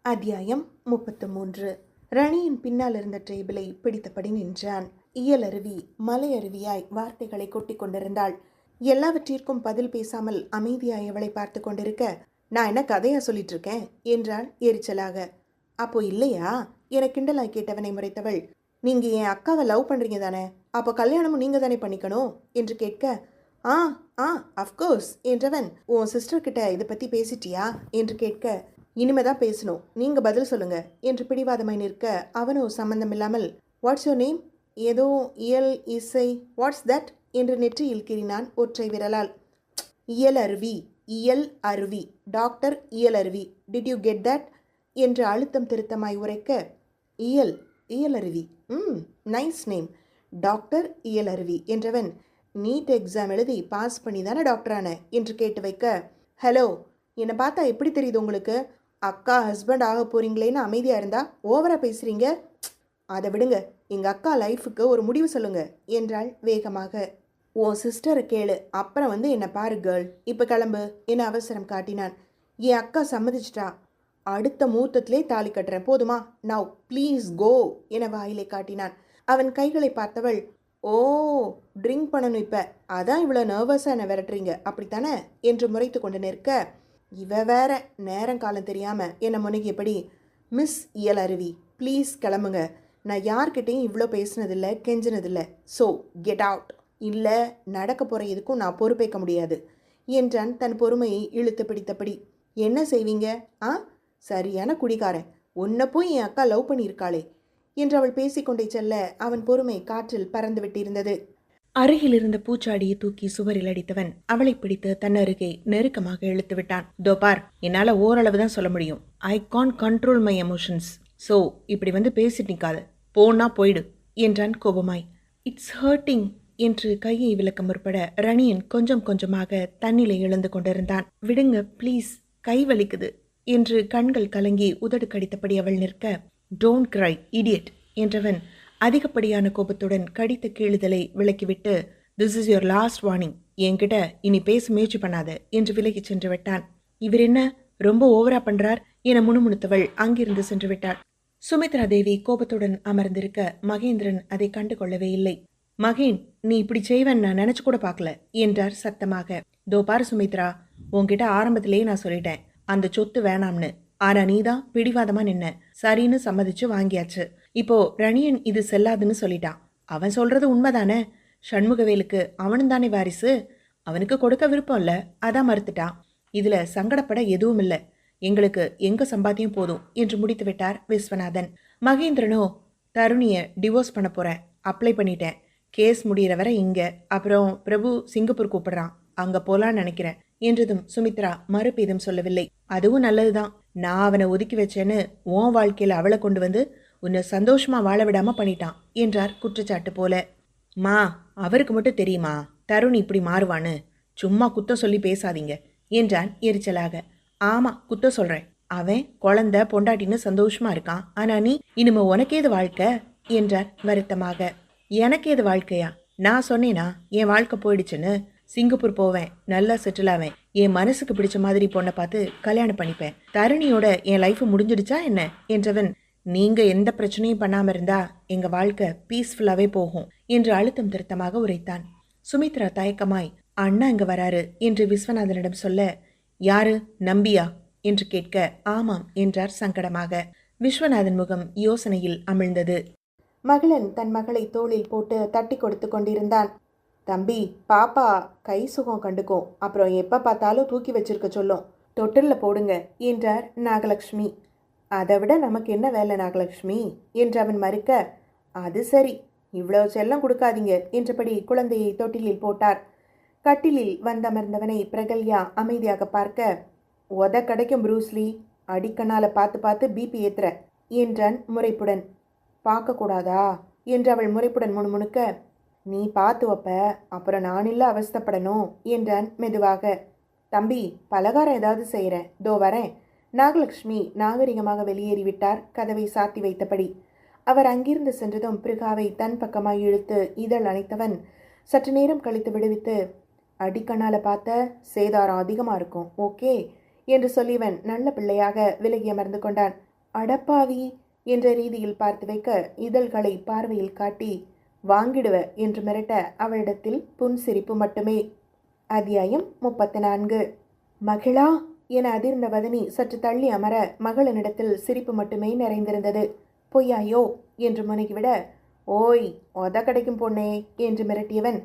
அத்தியாயம் 33. ரணியின் பின்னால் இருந்த டேபிளை பிடித்தபடி நின்றான். இயலருவி மலையருவியாய் வார்த்தைகளை கொட்டி கொண்டிருந்தாள். எல்லாவற்றிற்கும் பதில் பேசாமல் அமைதியாய் அவளை பார்த்து கொண்டிருக்க, நான் என்ன கதையா சொல்லிட்டு இருக்கேன் என்றாள் எரிச்சலாக. அப்போ இல்லையா என கிண்டலாய் கேட்டவனை முறைத்தவள், நீங்கள் என் அக்காவை லவ் பண்ணுறீங்க தானே, அப்போ கல்யாணமும் நீங்கள் தானே பண்ணிக்கணும் என்று கேட்க, ஆ ஆ அஃப்கோர்ஸ் என்றவன், உன் சிஸ்டர்கிட்ட இதை பற்றி பேசிட்டியா என்று கேட்க, இனிமே தான் பேசணும், நீங்கள் பதில் சொல்லுங்க என்று பிடிவாதமாய் நிற்க அவனோ சம்பந்தமில்லாமல், வாட்ஸ் யோர் நேம், ஏதோ இயல் இசை வாட்ஸ் தட் என்று நெற்றியில் கீறினான் ஒற்றை விரலால். இயல் அருவி, இயல் அருவி, டாக்டர் இயல் அருவி, டிட் யூ கெட் தட் என்று அழுத்தம் திருத்தமாய் உரைக்க, இயல் இயலருவி, நைஸ் நேம், டாக்டர் இயலருவி என்றவன், நீட் எக்ஸாம் எழுதி பாஸ் பண்ணி தானே டாக்டரான என்று கேட்டு வைக்க, ஹலோ, என்னை பார்த்தா எப்படி தெரியுது உங்களுக்கு, அக்கா ஹஸ்பண்ட் ஆக போகிறீங்களேன்னு அமைதியாக இருந்தா ஓவராக பேசுகிறீங்க, அதை விடுங்க, எங்கள் அக்கா லைஃபுக்கு ஒரு முடிவு சொல்லுங்க என்றாள் வேகமாக. உன் சிஸ்டரை கேளு, அப்புறம் வந்து என்னை பாரு கேர்ள், இப்போ கிளம்பு என அவசரம் காட்டினான். என் அக்கா சம்மதிச்சிட்டா, அடுத்த மூத்தத்திலே தாலி கட்டுறேன், போதுமா, நவ் ப்ளீஸ் கோ என வாயிலை காட்டினான். அவன் கைகளை பார்த்தவள், ஓ ட்ரிங்க் பண்ணணும் இப்போ, அதான் இவ்வளோ நர்வஸாக என்னை விரட்டுறீங்க அப்படித்தானே என்று முறைத்து கொண்டு நிற்க, இவ வேற நேரம் காலம் தெரியாமல் என்னை முனகியபடி, மிஸ் இயல் அருவி ப்ளீஸ் கிளம்புங்க, நான் யார்கிட்டையும் இவ்வளோ பேசினதில்லை கெஞ்சினதில்லை, ஸோ கெட் அவுட், இல்லை நடக்க போகிற எதுக்கும் நான் பொறுப்பேற்க முடியாது என்றான் தன் பொறுமையை இழுத்து பிடித்தபடி. என்ன செய்வீங்க, சரியான குடிகாரன், உன்னை போய் என் அக்கா லவ் பண்ணியிருக்காளே என்று அவள் பேசிக்கொண்டே செல்ல அவன் பொறுமை காற்றில் பறந்து விட்டிருந்தது. அருகில் இருந்த பூச்சாடியை தூக்கி சுவரில் அடித்தவன் அவளை பிடித்து தன் அருகே நெருக்கமாக இழுத்து விட்டான். தோபார், என்னால் ஓரளவு தான் சொல்ல முடியும், I can control my emotions, so இப்படி வந்து பேசிட்டு நிற்காத, போனா போயிடு என்றான் கோபமாய். இட்ஸ் ஹர்ட்டிங் என்று கையை விளக்க முற்பட ரணியன் கொஞ்சம் கொஞ்சமாக தன்னிலை இழந்து கொண்டிருந்தான். விடுங்க ப்ளீஸ், கை வலிக்குது என்று கண்கள் கலங்கி உதடு கடித்தபடி அவள் நிற்க, டோன்ட் கிரை இடியட் என்றவன் அதிகப்படியான கோபத்துடன் கடித்த கீழுதலை விலக்கிவிட்டு, this is your last warning, என்கிட்ட இனி பேச முயற்சி பண்ணாத என்று விலகி சென்று விட்டான். இவர் என்ன ரொம்ப ஓவரா பண்றார் என முணுமுணுத்தவள் அங்கிருந்து சென்று விட்டாள். சுமித்ரா தேவி கோபத்துடன் அமர்ந்திருக்க மகேந்திரன் அதை கண்டு கொள்ளவே இல்லை. மகேன், நீ இப்படி செய்வன் நான் நினைச்சு கூட பார்க்கல என்றார் சத்தமாக. தோ பாரு சுமித்ரா, உன்கிட்ட ஆரம்பத்திலேயே நான் சொல்லிட்டேன் அந்த சொத்து வேணாம்னு, ஆனா நீதான் பிடிவாதமா நின்ன, சரின்னு சம்மதிச்சு வாங்கியாச்சு. இப்போ ரணியன் இது செல்லாதுன்னு சொல்லிட்டான், அவன் சொல்றது உண்மைதானே, சண்முகவேலுக்கு அவனும் தானே வாரிசு, அவனுக்கு கொடுக்க விருப்பம் இல்ல, அதான் மறுத்துட்டான், இதுல சங்கடப்பட எதுவும் இல்லை, எங்களுக்கு எங்க சம்பாத்தியம் போதும் என்று முடித்து விட்டார் விஸ்வநாதன். மகேந்திரனோ, தருணிய டிவோர்ஸ் பண்ண போறேன், அப்ளை பண்ணிட்டேன், கேஸ் முடிகிற வரை இங்க, அப்புறம் பிரபு சிங்கப்பூர் கூப்பிடுறான், அங்க போலான்னு நினைக்கிறேன் என்றதும் சுமித்ரா மறுபேதம் சொல்லவில்லை. அதுவும் நல்லதுதான், நான் அவனை ஒதுக்கி வச்சேன்னு உன் வாழ்க்கையில அவளை கொண்டு வந்து உன்னை சந்தோஷமா வாழ விடாம பண்ணிட்டான் என்றார் குற்றச்சாட்டு போல. மா, அவருக்கு மட்டும் தெரியுமா தருண் இப்படி மாறுவான்னு, சும்மா குத்தம் சொல்லி பேசாதீங்க என்றான் எரிச்சலாக. ஆமா, குத்தம் சொல்றேன், அவன் குழந்தை பொண்டாட்டின்னு சந்தோஷமா இருக்கான், ஆனா நீ இனிமே உனக்கேது வாழ்க்கை என்றார் வருத்தமாக. எனக்கேது வாழ்க்கையா, நான் சொன்னேனா என் வாழ்க்கை போயிடுச்சுன்னு, சிங்கப்பூர் போவேன், நல்லா செட்டில் ஆவேன், என் மனசுக்கு பிடிச்ச மாதிரி பொண்ணை பார்த்து கல்யாணம் பண்ணிப்பேன், தருணியோட என் லைஃப் முடிஞ்சிடுச்சா என்ன என்றவன், நீங்க எந்த பிரச்சனையும் பண்ணாம இருந்தா எங்க வாழ்க்கை பீஸ்ஃபுல்லாவே போகும் என்று அழுத்தம் திருத்தமாக உரைத்தான். சுமித்ரா தயக்கமாய், அண்ணா இங்க வராரு என்று விஸ்வநாதனிடம் சொல்ல, யாரு, நம்பியா என்று கேட்க, ஆமாம் என்றார் சங்கடமாக. விஸ்வநாதன் முகம் யோசனையில் அமிழ்ந்தது. மகளன் தன் மகளை தோளில் போட்டு தட்டி கொடுத்து கொண்டிருந்தான். தம்பி, பாப்பா கை சுகம் கண்டுக்கும், அப்புறம் எப்போ பார்த்தாலும் தூக்கி வச்சிருக்க சொல்லும், தொட்டிலில் போடுங்க என்றார் நாகலட்சுமி. அதை விட நமக்கு என்ன வேலை நாகலட்சுமி என்று அவன் மறுக்க, அது சரி, இவ்வளோ செல்லம் கொடுக்காதீங்க என்றபடி குழந்தையை தொட்டிலில் போட்டார். கட்டிலில் வந்தமர்ந்தவனை பிரகல்யா அமைதியாக பார்க்க, உத கிடைக்கும் ப்ரூஸ்லி, அடிக்கனால பார்த்து பார்த்து பிபி ஏத்துற என்றான் முறைப்புடன். பார்க்கக்கூடாதா என்று அவள் முறைப்புடன் முணுமுணுக்க, நீ பார்த்து வைப்ப, அப்புறம் நானில்ல அவஸ்தப்படணும் என்றான் மெதுவாக. தம்பி, பலகாரம் ஏதாவது செய்கிறேன், தோ வரேன். நாகலட்சுமி நாகரிகமாக வெளியேறிவிட்டார், கதவை சாத்தி வைத்தபடி. அவர் அங்கிருந்து சென்றதும் பிருகாவை தன் பக்கமாய் இழுத்து இதழ் அணைத்தவன் சற்று நேரம் கழித்து விடுவித்து, அடிக்கண்ணால் பார்த்த சேதாரம் அதிகமாக இருக்கும், ஓகே என்று சொல்லிவன் நல்ல பிள்ளையாக விலகி அமர்ந்து கொண்டான். அடப்பாவி என்ற ரீதியில் பார்த்து வைக்க இதழ்களை பார்வையில் காட்டி, வாங்கிடுவ என்று மிரட்ட அவளிடத்தில் புன்சிரிப்பு மட்டுமே. அத்தியாயம் 34. மகிழா என அதிர்ந்த வதனி சற்று தள்ளி அமர மகளினிடத்தில் சிரிப்பு மட்டுமே நிறைந்திருந்தது. பொய்யாயோ என்று முனகிவிட, ஓய் உத கிடைக்கும் பொண்ணே என்று மிரட்டியவன்,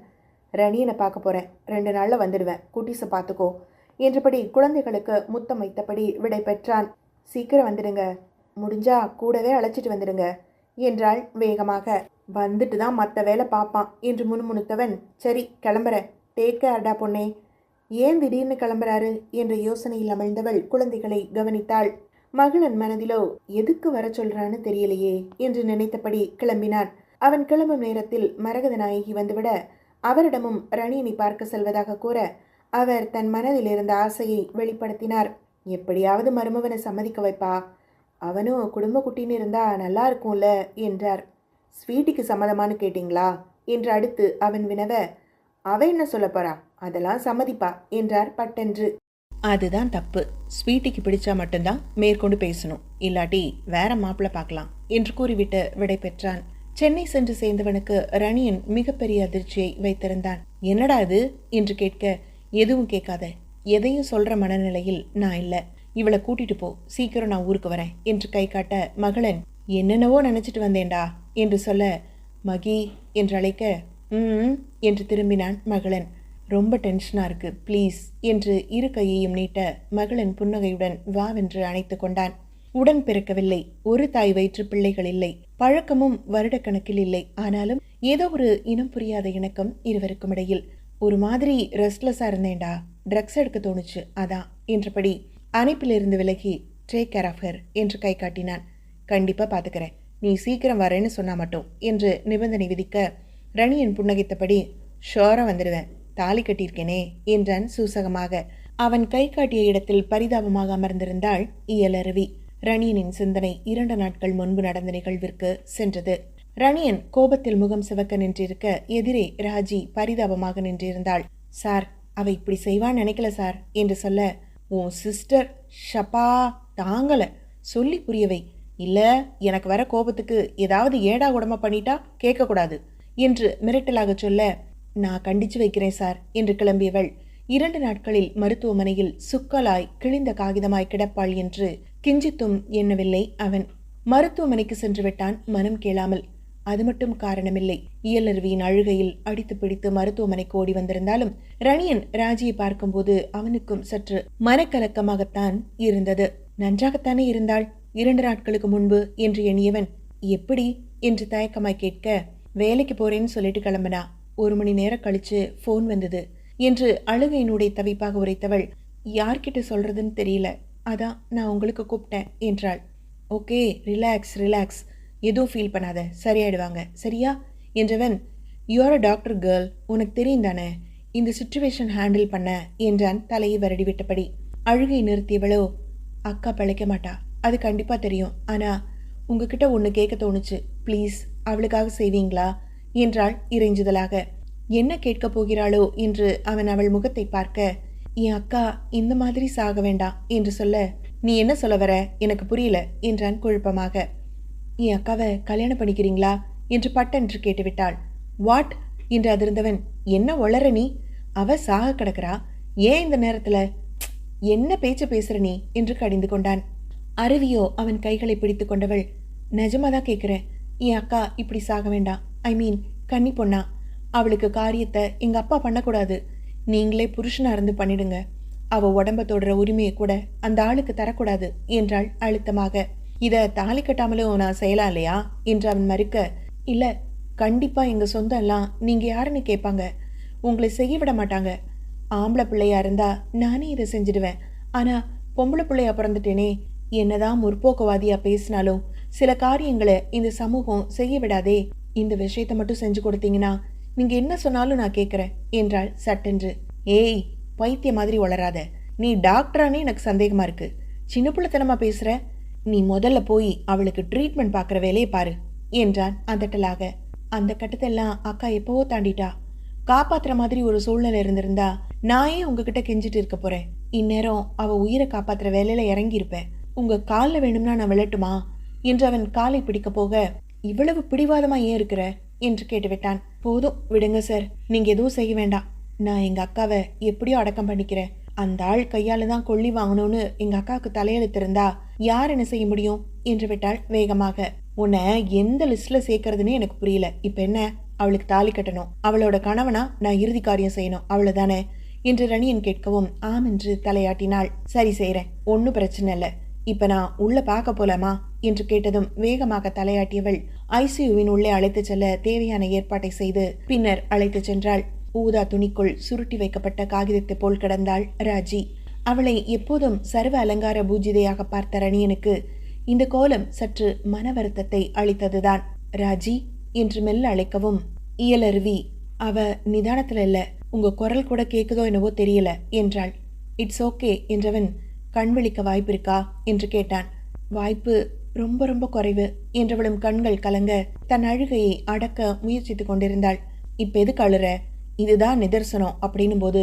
ரணியனை பார்க்க போகிறேன், 2 நாளில் வந்துடுவேன், குட்டீஸை பார்த்துக்கோ என்றபடி குழந்தைகளுக்கு முத்தம் வைத்தபடி விடை பெற்றான். சீக்கிரம் வந்துடுங்க, முடிஞ்சா கூடவே அழைச்சிட்டு வந்துடுங்க என்றாள் வேகமாக. வந்துட்டு தான் மற்ற வேலை பார்ப்பான் என்று முணுமுணுத்தவன், சரி கிளம்புறேன், டேக் கேர்டா பொண்ணே. ஏன் திடீர்னு கிளம்புறாரு என்ற யோசனையில் அமிழ்ந்தவள் குழந்தைகளை கவனித்தாள். மகளன் மனதிலோ எதுக்கு வர சொல்றான்னு தெரியலையே என்று நினைத்தபடி கிளம்பினான். அவன் கிளம்பும் நேரத்தில் மரகத நாயகி வந்துவிட அவரிடமும் ரணியனை பார்க்க செல்வதாக கூற அவர் தன் மனதில் இருந்த ஆசையை வெளிப்படுத்தினார். எப்படியாவது மருமவனை சம்மதிக்க வைப்பா, அவனும் குடும்ப குட்டின்னு இருந்தா நல்லா இருக்கும்ல என்றார். ஸ்வீட்டிக்கு சம்மதமானு கேட்டிங்களா என்று அடுத்து அவன் வினவ, அவ என்ன சொல்ல போறா, அதெல்லாம் சம்மதிப்பா என்றார் பட்டென்று. அதுதான் தப்பு, ஸ்வீட்டிக்கு பிடிச்சா மட்டும்தான் மேற்கொண்டு பேசணும், இல்லாட்டி வேற மாப்பிள்ளை பார்க்கலாம் என்று கூறிவிட்டு விடை பெற்றான். சென்னை சென்று சேர்ந்தவனுக்கு ரணியன் மிகப்பெரிய அதிர்ச்சியை வைத்திருந்தான். என்னடா இது என்று கேட்க, எதுவும் கேட்காத, எதையும் சொல்ற மனநிலையில் நான் இல்லை, இவளை கூட்டிட்டு போ, சீக்கிரம் நான் ஊருக்கு வரேன் என்று கை காட்ட மகளன் என்னென்னவோ நினைச்சிட்டு வந்தேன்டா என்று சொல்ல, மகி என்று அழைக்க என்று திரும்பினான் மகளன். ரொம்ப டென்ஷனா இருக்கு, ப்ளீஸ் என்று இரு கையையும் நீட்ட மகளன் புன்னகையுடன் வாவென்று அணைத்து கொண்டான். உடன் பிறக்கவில்லை, ஒரு தாய் வயிற்று பிள்ளைகள் இல்லை, பழக்கமும் வருடக்கணக்கில் இல்லை, ஆனாலும் ஏதோ ஒரு இனம் புரியாத இணக்கம் இருவருக்கும் இடையில். ஒரு மாதிரி ரெஸ்ட்லெஸ்ஸா இருந்தேன்டா, ட்ரக்ஸ் எடுக்க தோணுச்சு அதான் என்றபடி அணைப்பிலிருந்து விலகி டேக் கேர் ஆஃப் ஹர் என்று கை காட்டினான். கண்டிப்பா பாத்துக்கிறேன், நீ சீக்கிரம் வரேன்னு சொன்னா மட்டும் என்று நிபந்தனை விதிக்க ரணியன் புன்னகைத்தபடி ஷோரா வந்துடுவேன், தாலி கட்டியிருக்கேனே என்றான் சூசகமாக. அவன் கை காட்டிய இடத்தில் பரிதாபமாக அமர்ந்திருந்தாள் இயலருவி. ரணியனின் சிந்தனை 2 நாட்கள் முன்பு நடந்த நிகழ்விற்கு சென்றது. ரணியன் கோபத்தில் முகம் சிவக்க நின்றிருக்க எதிரே ராஜி பரிதாபமாக நின்றிருந்தாள். சார், அவ இப்படி செய்வான்னு நினைக்கல சார் என்று சொல்ல, உன் சிஸ்டர் ஷப்பா தாங்கல, சொல்லி புரியவை, இல்ல எனக்கு வர கோபத்துக்கு ஏதாவது ஏடா உடம்ப பண்ணிட்டா கேட்கக்கூடாது என்று மிரட்டலாக சொல்ல, நான் கண்டிச்சு வைக்கிறேன் சார் என்று கிளம்பியவள் 2 நாட்களில் மருத்துவமனையில் சுக்கலாய் கிழிந்த காகிதமாய் கிடப்பாள் என்று கிஞ்சித்தும் எண்ணவில்லை அவன். மருத்துவமனைக்கு சென்று விட்டான் மனம் கேளாமல். அது மட்டும் காரணமில்லை, இயலருவியின் அழுகையில் அடித்து பிடித்து மருத்துவமனைக்கு ஓடி வந்திருந்தாலும் ரணியன் ராஜியை பார்க்கும்போது அவனுக்கும் சற்று மனக்கலக்கமாகத்தான் இருந்தது. நன்றாகத்தானே இருந்தாள் 2 நாட்களுக்கு முன்பு என்று எண்ணியவன், எப்படி என்று தயக்கமாய் கேட்க, வேலைக்கு போறேன்னு சொல்லிட்டு கிளம்பினா, 1 மணி நேரம் கழிச்சு போன் வந்தது என்று அழுகையினுடைய தவிப்பாக உரைத்தவள், யார்கிட்ட சொல்றதுன்னு தெரியல, அதான் நான் உங்களுக்கு கூப்பிட்டேன் என்றாள். ஓகே, ரிலாக்ஸ் ரிலாக்ஸ், எதுவும் ஃபீல் பண்ணாத, சரியாயிடுவாங்க சரியா என்றவன், யூஆர் அ டாக்டர் கேர்ள், உனக்கு தெரியும் தானே இந்த சிச்சுவேஷன் ஹேண்டில் பண்ண என்றான் தலையை வருடி விட்டபடி. அழுகை நிறுத்தியவளோ, அக்கா பழைக்க மாட்டா, அது கண்டிப்பா தெரியும், ஆனா உங்ககிட்ட ஒன்று கேட்க தோணுச்சு, ப்ளீஸ் அவளுக்காக செய்வீங்களா என்றாள் இறைஞ்சுதலாக. என்ன கேட்கப் போகிறாளோ என்று அவன் அவள் முகத்தை பார்க்க, என் அக்கா இந்த மாதிரி சாக வேண்டாம் என்று சொல்ல, நீ என்ன சொல்ல வர எனக்கு புரியல என்றான் குழப்பமாக. என் அக்காவை கல்யாணம் பண்ணிக்கிறீங்களா என்று பட்டென்று கேட்டுவிட்டாள். வாட் என்று அதிர்ந்தவன், என்ன ஒளற நீ, அவ சாக கிடக்கிறா, ஏன் இந்த நேரத்துல, என்ன பேச்சு பேசுற நீ என்று கடிந்து கொண்டான். அருவியோ அவன் கைகளை பிடித்து கொண்டவள், நிஜமாதான் கேட்குறேன், என் அக்கா இப்படி சாக வேண்டாம், ஐ மீன் கன்னி பொண்ணா, அவளுக்கு காரியத்தை எங்க அப்பா பண்ணக்கூடாது, நீங்களே புருஷனா இருந்து பண்ணிடுங்க, அவ உடம்ப தொடுற உரிமையை கூட அந்த ஆளுக்கு தரக்கூடாது என்றாள் அழுத்தமாக. இத தாலி கட்டாமலும் நான் செய்யலாம் இல்லையா என்று அவன் மறுக்க, இல்ல கண்டிப்பா எங்க சொந்தம் எல்லாம் நீங்க யாருன்னு கேட்பாங்க, உங்களை செய்ய விட மாட்டாங்க, ஆம்பளை பிள்ளையா இருந்தா நானே இதை செஞ்சிடுவேன், ஆனா பொம்பளை பிள்ளையா பிறந்துட்டேனே, என்னதான் முற்போக்குவாதியா பேசினாலும் சில காரியங்களை இந்த சமூகம் செய்ய விடாதே, இந்த விஷயத்தை மட்டும் செஞ்சு கொடுத்தீங்கன்னா நீங்க என்ன சொன்னாலும் நான் கேட்கிறேன் என்றாள் சட்டென்று. ஏய், பைத்திய மாதிரி வளராத, நீ டாக்டரானே எனக்கு சந்தேகமா இருக்கு, சின்ன பிள்ளைத்தனமா பேசுற, நீ முதல்ல போய் அவளுக்கு ட்ரீட்மெண்ட் பார்க்குற வேலையை பாரு என்றான் அதட்டலாக. அந்த கட்டத்தெல்லாம் அக்கா எப்பவோ தாண்டிட்டா, காப்பாத்துற மாதிரி ஒரு சூழ்நிலை இருந்திருந்தா நான் ஏன் உங்ககிட்ட கெஞ்சிட்டு இருக்க போறேன், இந்நேரம் அவ உயிரை காப்பாத்துற வேலையில இறங்கி இருப்பேன், உங்க காலில் வேணும்னா நான் விழட்டுமா என்று அவன் காலை பிடிக்க போக, இவ்வளவு பிடிவாதமா ஏன் இருக்கிற என்று கேட்டுவிட்டான். போதும் விடுங்க சார், நீங்க எதுவும் செய்ய வேண்டாம், நான் எங்க அக்காவை எப்படியோ அடக்கம் பண்ணிக்கிறேன், அந்த ஆள் கையால தான் கொள்ளி வாங்கணும்னு எங்க அக்காவுக்கு தலையெழுத்திருந்தா யார் என்ன செய்ய முடியும் என்று விட்டாள் வேகமாக. உன்னை எந்த லிஸ்ட்ல சேர்க்கறதுன்னு எனக்கு புரியல. இப்ப என்ன, அவளுக்கு தாலி கட்டணும், அவளோட கணவனா நான் இறுதி காரியம் செய்யணும், அவ்வளவுதானே என்று ரணியன் கேட்கவும் ஆம் என்று தலையாட்டினாள். சரி செய்கிறேன், ஒன்றும் பிரச்சனை இல்லை. இப்ப நான் உள்ள பார்க்க போலாமா என்று கேட்டதும் வேகமாக தலையாட்டியவள் ஐசியூவின் உள்ளே அழைத்து செல்ல தேவையான ஏற்பாட்டை செய்து பின்னர் அழைத்து சென்றாள். ஊதா துணிக்குள் சுருட்டி வைக்கப்பட்ட காகிதத்தை போல் கிடந்தாள் ராஜி. அவளை எப்போதும் சர்வ அலங்கார பூஜிதையாக பார்த்த ரணியனுக்கு இந்த கோலம் சற்று மன வருத்தத்தை அளித்ததுதான். ராஜி என்று மெல்ல அழைக்கவும் இயலருவி அவ நிதானத்துல இல்ல, உங்க குரல் கூட கேக்குதோ என்னவோ தெரியல என்றாள். இட்ஸ் ஓகே என்றவன் கண் விழிக்க வாய்ப்பு இருக்கா என்று கேட்டான். வாய்ப்பு ரொம்ப ரொம்ப குறைவு என்றவளும் கண்கள் கலங்க தன் அழுகையை அடக்க முயற்சித்துக் கொண்டிருந்தாள். இப்ப எதுக்கு அழுற, இதுதான் நிதர்சனம் அப்படின்னும் போது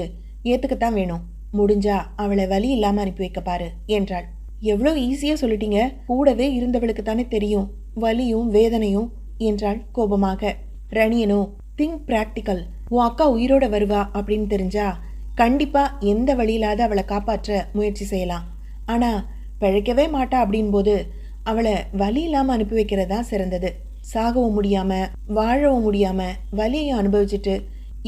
ஏத்துக்கத்தான் வேணும். முடிஞ்சா அவளை வலி இல்லாம அனுப்பி வைக்க பாரு என்றாள். எவ்வளோ ஈஸியா சொல்லிட்டீங்க, கூடவே இருந்தவளுக்கு தானே தெரியும் வலியும் வேதனையும் என்றாள் கோபமாக. ரணியனோ திங்க் பிராக்டிக்கல், உன் அக்கா உயிரோட வருவா அப்படின்னு தெரிஞ்சா கண்டிப்பா எந்த வழியிலாத அவளை காப்பாற்ற முயற்சி செய்யலாம். ஆனா பிழைக்கவே மாட்டா அப்படின் போது அவளை வலி இல்லாம அனுப்பி வைக்கிறதா சிறந்தது. சாகவும் முடியாம வாழவும் முடியாம வலியையும் அனுபவிச்சுட்டு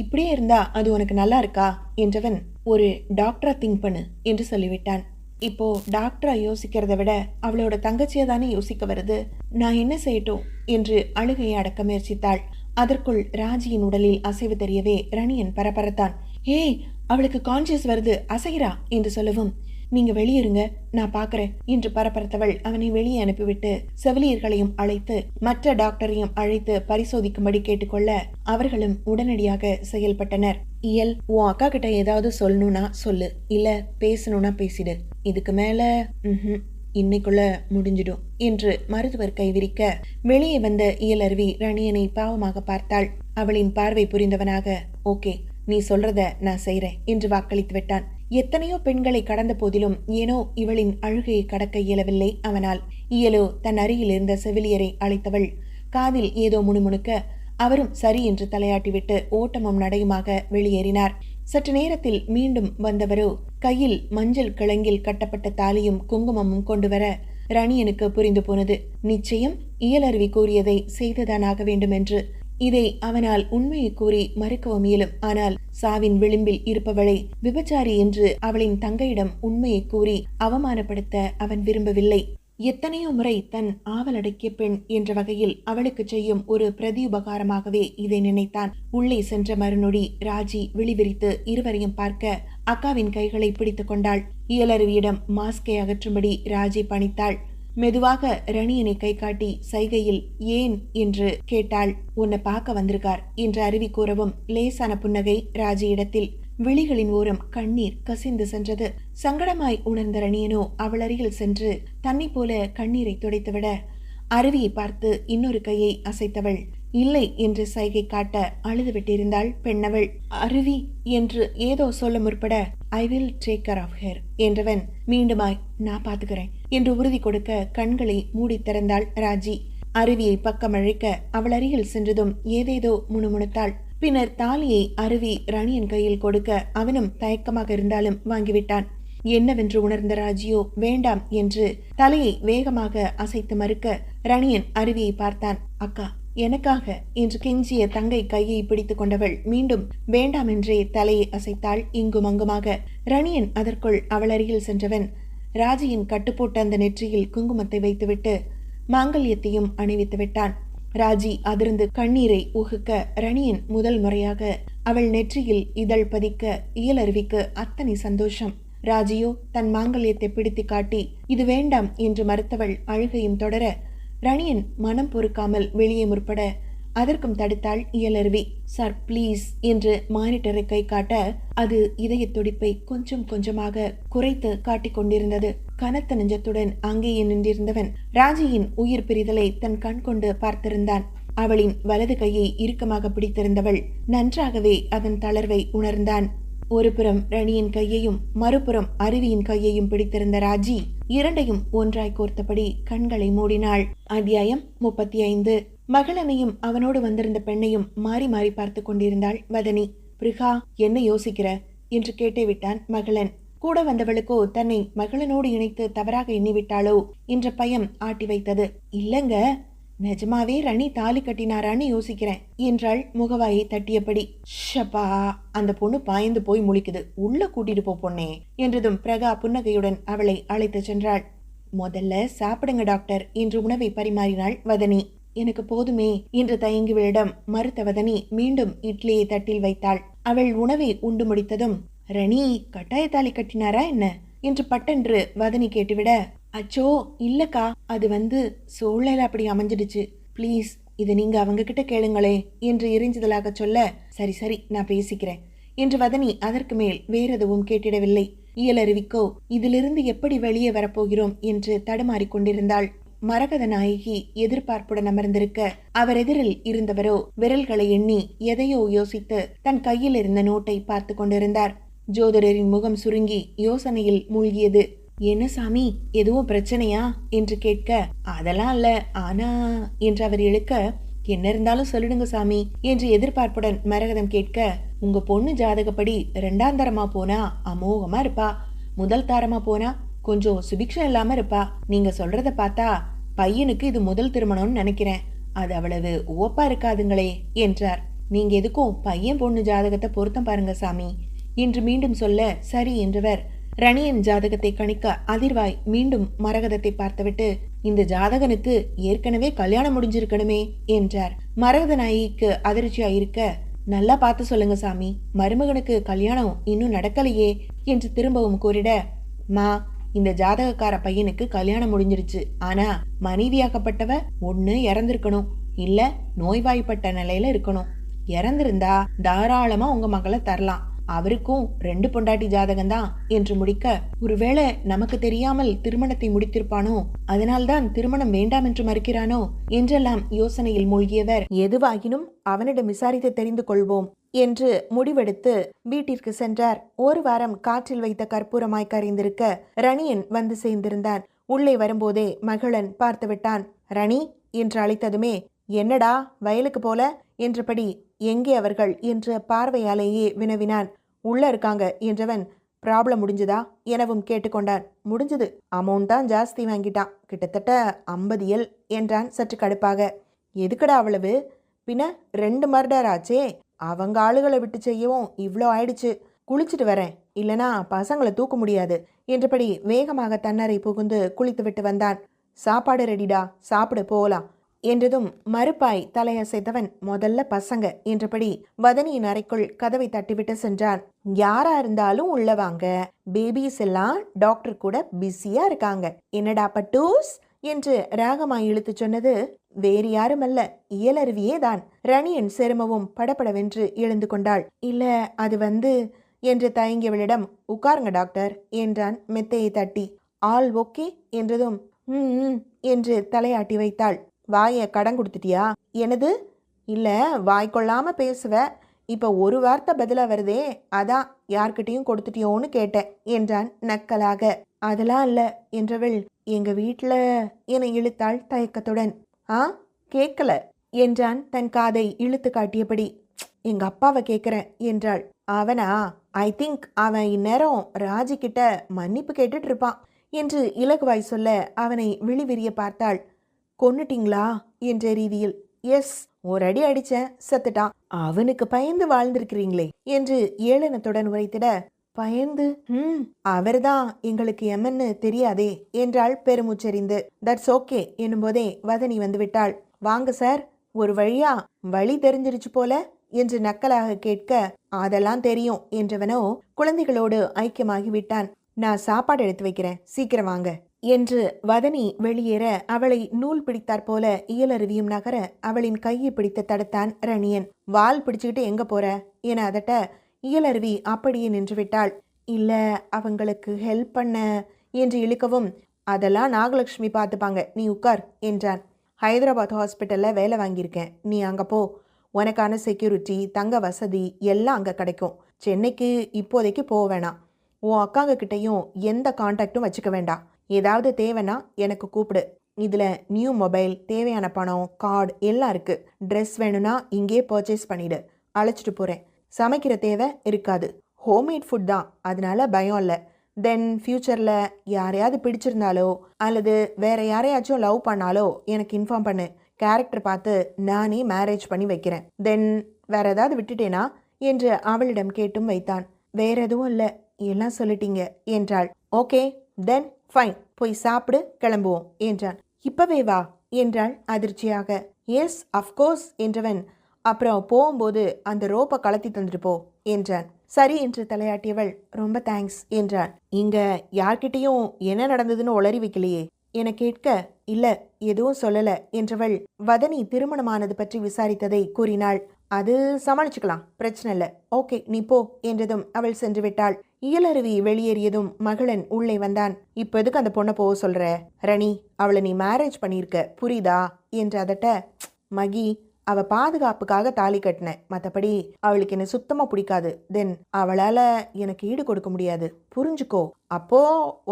இப்படியே இருந்தா அது உனக்கு நல்லா இருக்கா என்றவன் ஒரு டாக்டரா திங்க் பண்ணு என்று சொல்லிவிட்டான். இப்போ டாக்டரா யோசிக்கிறத விட அவளோட தங்கச்சியை தானே யோசிக்க வருது. நான் என்ன செய்யட்டும் என்று அழுகையை அடக்க முயற்சித்தாள். அதற்குள் ராஜியின் உடலில் அசைவு தெரியவே ரணியன் பரபரத்தான். ஏய், அவளுக்கு கான்சியஸ் வருது, அசைகிறா என்று சொல்லவும் நீங்க வெளியேறுங்க, நான் பாக்குறேன் என்று பரபரத்தவள் அவனை வெளியே அனுப்பிவிட்டு செவிலியர்களையும் அழைத்து மற்ற டாக்டரையும் அழைத்து பரிசோதிக்கும்படி கேட்டுக்கொள்ள அவர்களும் உடனடியாக செயல்பட்டனர். இயல், உன் அக்கா கிட்ட ஏதாவது சொல்லணும்னா சொல்லு, இல்ல பேசணும்னா பேசிடு, இதுக்கு மேல இன்னைக்குள்ள முடிஞ்சிடும் என்று மருத்துவர் கைவிரிக்க வெளியே வந்த இயலருவி ரணியனை பாவமாக பார்த்தாள். அவளின் பார்வை புரிந்தவனாக ஓகே, நீ சொல்றத நான் செய்றேன் என்று வாக்களித்து விட்டான். எத்தனையோ பெண்களை கடந்த போதிலும் ஏனோ இவளின் அழுகையை கடக்க இயலவில்லை அவனால். இயலோ தன் அருகில் இருந்த செவிலியரை அழைத்தவள் காதில் ஏதோ முணுமுணுக்க அவரும் சரி என்று தலையாட்டிவிட்டு ஓட்டமும் நடையுமாக வெளியேறினார். சற்று நேரத்தில் மீண்டும் வந்தவரோ கையில் மஞ்சள் கிழங்கில் கட்டப்பட்ட தாலியும் குங்குமமும் கொண்டு வர ரணியனுக்கு புரிந்து போனது. நிச்சயம் இயலருவி கூறியதை செய்துதானாக வேண்டும் என்று. இதை அவனால் உண்மையை கூறி மறுக்கவும் இயலும். ஆனால் சாவின் விளிம்பில் இருப்பவளை விபச்சாரி என்று அவளின் தங்கையிடம் உண்மையை கூறி அவமானப்படுத்த அவன் விரும்பவில்லை. எத்தனையோ முறை தன் ஆவலடக்கிய பெண் என்ற வகையில் அவளுக்கு செய்யும் ஒரு பிரதியுபகாரமாகவே இதை நினைத்தான். உள்ளே சென்ற மறுநொடி ராஜி விழிவிரித்து இருவரையும் பார்க்க அக்காவின் கைகளை பிடித்துக் கொண்டாள். இயலருவியிடம் மாஸ்கை அகற்றும்படி ராஜி பணித்தாள். மெதுவாக ரணியனை கை காட்டி சைகையில் ஏன் என்று கேட்டாள். உன்னை பார்க்க வந்திருக்கார் என்று அருவி கூறவும் லேசான புன்னகை ராஜியிடத்தில். விழிகளின் ஓரம் கண்ணீர் கசிந்து சென்றது. சங்கடமாய் உணர்ந்த ரணியனோ அவள் அருகில் சென்று தன்னை போல கண்ணீரை துடைத்துவிட அருவியை பார்த்து இன்னொரு கையை அசைத்தவள் இல்லை என்று சைகை காட்ட அழுது விட்டிருந்தாள் பெண்ணவள். அருவி என்று ஏதோ சொல்ல முற்பட I will take care of her என்றவன் மீண்டுமாய் நான் பாத்துக்கிறேன் என்று உறுதி கொடுக்க கண்களை மூடி திறந்தாள் ராஜி. அருவியை பக்கம் அழைக்க அவள் அருகில் சென்றதும் ஏதேதோ முணுமுணுத்தாள். பின்னர் தாலியை அருவி ரணியன் கையில் கொடுக்க அவனும் தயக்கமாக இருந்தாலும் வாங்கிவிட்டான். என்னவென்று உணர்ந்த ராஜியோ வேண்டாம் என்று தலையை வேகமாக அசைத்து மறுக்க ரணியன் அருவியை பார்த்தான். அக்கா எனக்காக என்று கெஞ்சிய தங்கை கையை பிடித்துக் கொண்டவள் மீண்டும் வேண்டாம் என்றே தலையை அசைத்தாள் இங்கும் அங்குமாக. ரணியன் அதற்குள் அவள் அருகில் சென்றவன் ராஜியின் கட்டுப்போட்ட அந்த நெற்றியில் குங்குமத்தை வைத்துவிட்டு மாங்கல்யத்தையும் அணிவித்து விட்டான். ராஜி அதிர்ந்து கண்ணீரை உகுக்க ரணியன் முதல் முறையாக அவள் நெற்றியில் இதழ் பதிக்க இயலருவிக்கு அத்தனை சந்தோஷம். ராஜியோ தன் மாங்கல்யத்தை பிடித்து காட்டி இது வேண்டாம் என்று மறுத்தவள் அழுகையும் தொடர ரணியன் மனம் பொறுக்காமல் வெளியே முற்பட அதற்கும் தடுத்தாள் இயலருவி. சார் பிளீஸ் என்று மானிட்டரை கை காட்ட அது இதய துடிப்பை கொஞ்சம் கொஞ்சமாக குறைத்து காட்டிக் கொண்டிருந்தது. கனத்த நெஞ்சத்துடன் அங்கேயே நின்றிருந்தவன் ராஜியின் உயிர் பிரிதலை தன் கண் கொண்டு பார்த்திருந்தான். அவளின் வலது கையை இறுக்கமாக பிடித்திருந்தவள் நன்றாகவே அதன் தளர்வை உணர்ந்தான். ஒரு புறம் ரணியின் கையையும் மறுபுறம் அருவியின் கையையும் பிடித்திருந்த ராஜி இரண்டையும் ஒன்றாய் கோர்த்தபடி கண்களை மூடினாள். அத்தியாயம் 35. மகளனையும் அவனோடு வந்திருந்த பெண்ணையும் மாறி மாறி பார்த்து கொண்டிருந்தாள் வதனி. பிரிகா, என்ன யோசிக்கிற என்று கேட்டே விட்டான் மகளன். கூட வந்தவளுக்கோ தன்னை மகளனோடு இணைத்து தவறாக எண்ணிவிட்டாளோ என்ற பயம் ஆட்டி வைத்தது. இல்லங்க, நிஜமாவே ரணி தாலி கட்டினாரான்னு யோசிக்கிறேன் என்றாள் முகவாயை தட்டியபடி. ஷப்பா, அந்த பொண்ணு பாய்ந்து போய் முழிக்குது, உள்ள கூட்டிட்டு போ பொண்ணே என்றதும் பிரகா புன்னகையுடன் அவளை அழைத்து சென்றாள். முதல்ல சாப்பிடுங்க டாக்டர் என்று உணவை பரிமாறினாள் வதனி. எனக்கு போதுமே என்று தயங்கியவளிடம் மறுத்த வதனி மீண்டும் இட்லியை தட்டில் வைத்தாள். அவள் உணவை உண்டு முடித்ததும், ரணி கட்டாய தாலி கட்டினாரா என்ன என்று பட்டென்று வதனி கேட்டுவிட, அச்சோ இல்லக்கா, அது சூழ்நிலை அப்படி அமைஞ்சிடுச்சு, ப்ளீஸ் இதை நீங்க அவங்க கிட்ட கேளுங்களே என்று இறைஞ்சுதலாக சொல்ல, சரி சரி நான் பேசிக்கிறேன் என்று வதனி அதற்கு மேல் வேறெதுவும் கேட்டிடவில்லை. இயலருவிக்கோ இதிலிருந்து எப்படி வெளியே வரப்போகிறோம் என்று தடுமாறிக் கொண்டிருந்தாள். மரகத நாயகி எதிர்பார்ப்புடன் அமர்ந்திருக்க, அவர் எதிரில் இருந்தவரோ விரல்களை எண்ணி எதையோ யோசித்து தன் கையில் இருந்த நோட்டை பார்த்து கொண்டிருந்தார். ஜோதிடரின் முகம் சுருங்கி யோசனையில் மூழ்கியது. என்ன சாமி, எதுவும் பிரச்சனையா என்று கேட்க, அதெல்லாம் இல்ல, ஆனா என்று அவர் இழுக்க, என்ன இருந்தாலும் சொல்லிடுங்க சாமி என்று எதிர்பார்ப்புடன் மரகதம் கேட்க, உங்க பொண்ணு ஜாதகப்படி 2ஆம் தரமா போனா அமோகமா இருப்பா, முதல் தாரமா போனா கொஞ்சம் சுபிக்ஷம் இல்லாம இருப்பா. நீங்க சொல்றத பார்த்தா பையனுக்கு இது முதல் திருமணம்னு நினைக்கிறேன், அது அவ்வளவு ஓப்பா இருக்காதுங்களே என்றார். நீங்க எதுக்கும் பையன் பொண்ணு ஜாதகத்தை பொருத்தம் பாருங்க சாமி என்று மீண்டும் சொல்ல, சரி என்றவர் ரணியன் ஜாதகத்தை கணிக்க அதிர்வாய் மீண்டும் மரகதத்தை பார்த்துவிட்டு, இந்த ஜாதகனுக்கு ஏற்கனவே கல்யாணம் முடிஞ்சிருக்கணுமே என்றார். மரகத நாயிக்கு அதிர்ச்சியாயிருக்க, நல்லா பார்த்து சொல்லுங்க சாமி, மருமகனுக்கு கல்யாணம் இன்னும் நடக்கலையே என்று திரும்பவும் கூறிட, மா இந்த ஜாதகக்கார பையனுக்கு கல்யாணம் முடிஞ்சிருச்சு, ஆனா மனைவியாக்கப்பட்டவ ஒண்ணு இறந்திருக்கணும், இல்ல நோய்வாய்ப்பட்ட நிலையில இருக்கணும். இறந்திருந்தா தாராளமா உங்க மகளை தரலாம், அவருக்கும் 2 பொண்டாட்டி ஜாதகம்தான் என்று முடிக்க, ஒருவேளை நமக்கு தெரியாமல் திருமணத்தை முடித்திருப்பானோ, அதனால்தான் திருமணம் வேண்டாம் என்று மறுக்கிறானோ என்றெல்லாம் யோசனையில் மூழ்கியவர், எதுவாகினும் அவனிடம் விசாரித்து தெரிந்து கொள்வோம் என்று முடிவெடுத்து வீட்டிற்கு சென்றார். ஒரு வாரம் காற்றில் வைத்த கற்பூரமாய் கரைந்திருக்க ரணியன் வந்து சேர்ந்திருந்தான். உள்ளே வரும்போதே மகளன் பார்த்து விட்டான். ரணி என்று அழைத்ததுமே, என்னடா வயலுக்கு போல என்றபடி எங்கே அவர்கள் என்று பார்வையாலேயே வினவினான். உள்ள இருக்காங்க என்றவன், ப்ராப்ளம் முடிஞ்சுதா எனவும் கேட்டுக்கொண்டான். முடிஞ்சது, அமௌண்ட் தான் ஜாஸ்தி வாங்கிட்டான், கிட்டத்தட்ட 50 எல் என்றான் சற்று கடுப்பாக. எதுக்கடா அவ்வளவு, பின்ன 2 மர்டர் ஆச்சே, அவங்க ஆளுகளை விட்டு செய்யவும் இவ்வளோ ஆயிடுச்சு, குளிச்சுட்டு வரேன், இல்லனா பசங்களை தூக்க முடியாது என்றபடி வேகமாக தன்னறை புகுந்து குளித்து விட்டு வந்தான். சாப்பாடு ரெடிடா, சாப்பிட போகலாம் என்றதும் மறுப்பாய் தலையசைத்தவன், முதல்ல பசங்க என்றபடி வதனியின் அறைக்குள் கதவை தட்டிவிட்டு சென்றான். யாரா இருந்தாலும் உள்ள வாங்க, பேபிஸ் எல்லாம் டாக்டர் கூட பிஸியா இருக்காங்க, என்னடா பட்டூஸ் என்று ராகமாய் இழுத்து சொன்னது வேறு யாருமல்ல, இயலருவியே தான். ரணியன் செருமவும் படபடவென்று எழுந்து கொண்டாள். இல்ல அது என்று தயங்கியவளிடம், உட்காருங்க டாக்டர் என்றான் மெத்தையை தட்டி. ஆல் ஓகே என்றதும் என்று தலையாட்டி வைத்தாள். வாயை கடன் கொடுத்துட்டியா? எனது? இல்ல, வாய் கொள்ளாம பேசுவ, இப்ப ஒரு வார்த்தை பதிலா வருதே, அதான் யார்கிட்டையும் கொடுத்துட்டியோன்னு கேட்டேன் என்றான் நக்கலாக. அதெல்லாம் இல்ல என்றவள், எங்க வீட்டுல என இழுத்தாள் தயக்கத்துடன். கேட்கல என்றான் தன் காதை இழுத்து காட்டியபடி. எங்க அப்பாவை கேட்கிறேன் என்றாள். அவனா? ஐ திங்க் அவன் இந்நேரம் ராஜி கிட்ட மன்னிப்பு கேட்டுட்டு இருப்பான் என்று இலகுவாய் சொல்ல அவனை விழிவிரிய பார்த்தாள். கொன்னுட்டீங்களா என்ற ரீதியில். எஸ், ஒரு அடி அடிச்சேன், செத்துட்டான். அவனுக்கு பயந்து வாழ்ந்திருக்கிறீங்களே என்று ஏளனத்துடன் உரைத்திட, பயந்து? அவர்தான் எங்களுக்கு எமன்னு தெரியாதே என்றாள் பெருமூச்செறிந்து. தட்ஸ் ஓகே என்னும்போதே வதனி வந்து விட்டாள். வாங்க சார், ஒரு வழியா வழி தெரிஞ்சிருச்சு போல என்று நக்கலாக கேட்க, அதெல்லாம் தெரியும் என்றவனோ குழந்தைகளோடு ஐக்கியமாகி விட்டான். நான் சாப்பாடு எடுத்து வைக்கிறேன், சீக்கிரம் வாங்க என்று வதனி வெளியேற அவளை நூல் பிடித்தாற் போல இயலருவியும் நகர அவளின் கையை பிடித்து தடுத்தான் ரணியன். வால் பிடிச்சுக்கிட்டு எங்க போற என அதட்ட இயலருவி அப்படியே நின்று விட்டாள். இல்ல, அவங்களுக்கு ஹெல்ப் பண்ண என்று இழுக்கவும், அதெல்லாம் நாகலட்சுமி பார்த்துப்பாங்க, நீ உட்கார் என்றான். ஹைதராபாத் ஹாஸ்பிட்டல்ல வேலை வாங்கியிருக்கேன், நீ அங்க போ, உனக்கான செக்யூரிட்டி தங்க வசதி எல்லாம் அங்க கிடைக்கும். சென்னைக்கு இப்போதைக்கு போக வேணாம், உன் அக்காங்க கிட்டையும் எந்த கான்டாக்டும் வச்சுக்க வேண்டாம், ஏதாவது தேவைன்னா எனக்கு கூப்பிடு, இதில் நியூ மொபைல், தேவையான பணம், கார்டு எல்லாம் இருக்குது, ட்ரெஸ் வேணும்னா இங்கே பர்ச்சேஸ் பண்ணிவிடு, அழைச்சிட்டு போகிறேன், சமைக்கிற தேவை இருக்காது, ஹோம்மேட் ஃபுட் தான், அதனால பயம் இல்லை. தென் ஃப்யூச்சரில் யாரையாவது பிடிச்சிருந்தாலோ அல்லது வேற யாரையாச்சும் லவ் பண்ணாலோ எனக்கு இன்ஃபார்ம் பண்ணு, கேரக்டர் பார்த்து நானே மேரேஜ் பண்ணி வைக்கிறேன். தென் வேற ஏதாவது விட்டுட்டேனா என்று அவளிடம் கேட்டும் வைத்தான். வேற எதுவும் இல்லை, எல்லாம் சொல்லிட்டீங்க என்றாள். ஓகே தென் ஃபைன், போய் சாப்பிடு, கிளம்புவோம் என்றான். இப்பவே வா என்றாள் அதிர்ச்சியாக. எஸ் அஃப்கோர்ஸ் என்றவன், அப்புறம் போகும்போது அந்த ரோப்பை கலத்தி தந்துட்டு போ என்றான். சரி என்று தலையாட்டியவள் ரொம்ப தேங்க்ஸ் என்றாள். இங்க யார்கிட்டையும் என்ன நடந்ததுன்னு உளறி வைக்கலையே என கேட்க, இல்ல எதுவும் சொல்லல என்றவள் வதனி திருமணமானது பற்றி விசாரித்ததை கூறினாள். அது சமாளிச்சுக்கலாம், பிரச்சனை இல்லை, ஓகே நீ போ என்றதும் அவள் சென்று விட்டாள். இயலருவி வெளியேறியதும் மகளன் உள்ளே வந்தான். இப்ப எதுக்கு அந்த பொண்ணை போக சொல்ற? ரணி, அவளை நீ மேரேஜ் பண்ணியிருக்க, புரியுதா என்று அதட்ட. மகி, அவ பாதுகாப்புக்காக தாலி கட்டினேன், மற்றபடி அவளுக்கு என்ன சுத்தமா பிடிக்காது. தென் அவளால எனக்கு ஈடு கொடுக்க முடியாது, புரிஞ்சுக்கோ. அப்போ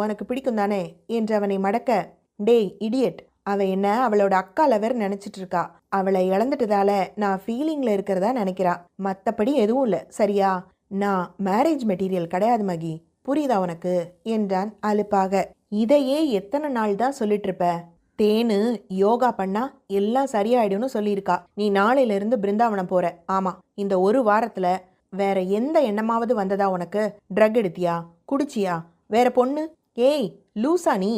உனக்கு பிடிக்கும் தானே என்று அவனை மடக்க, டேய் இடியட், அவ என்ன அவளோட அக்கா லவர் நினைச்சிட்டு இருக்கா. அவளை இழந்துட்டதால நான் ஃபீலிங்ல இருக்கிறதா நினைக்கிறா, மற்றபடி எதுவும் இல்லை, சரியா? நான் மேரேஜ் மெட்டீரியல் கிடையாது மகி, புரியுதா உனக்கு என்றான் அலுப்பாக. இதையே எத்தனை நாள் தான் சொல்லிட்டு இருப்ப? தேனு யோகா பண்ணா எல்லாம் சரியாயிடும்னு சொல்லியிருக்கா. நீ நாளையிலிருந்து பிருந்தாவனம் போற. ஆமா, இந்த ஒரு வாரத்துல வேற எந்த எண்ணமாவது வந்ததா உனக்கு? ட்ரக் எடுத்தியா, குடிச்சியா, வேற பொண்ணு? ஏய் லூசா நீ?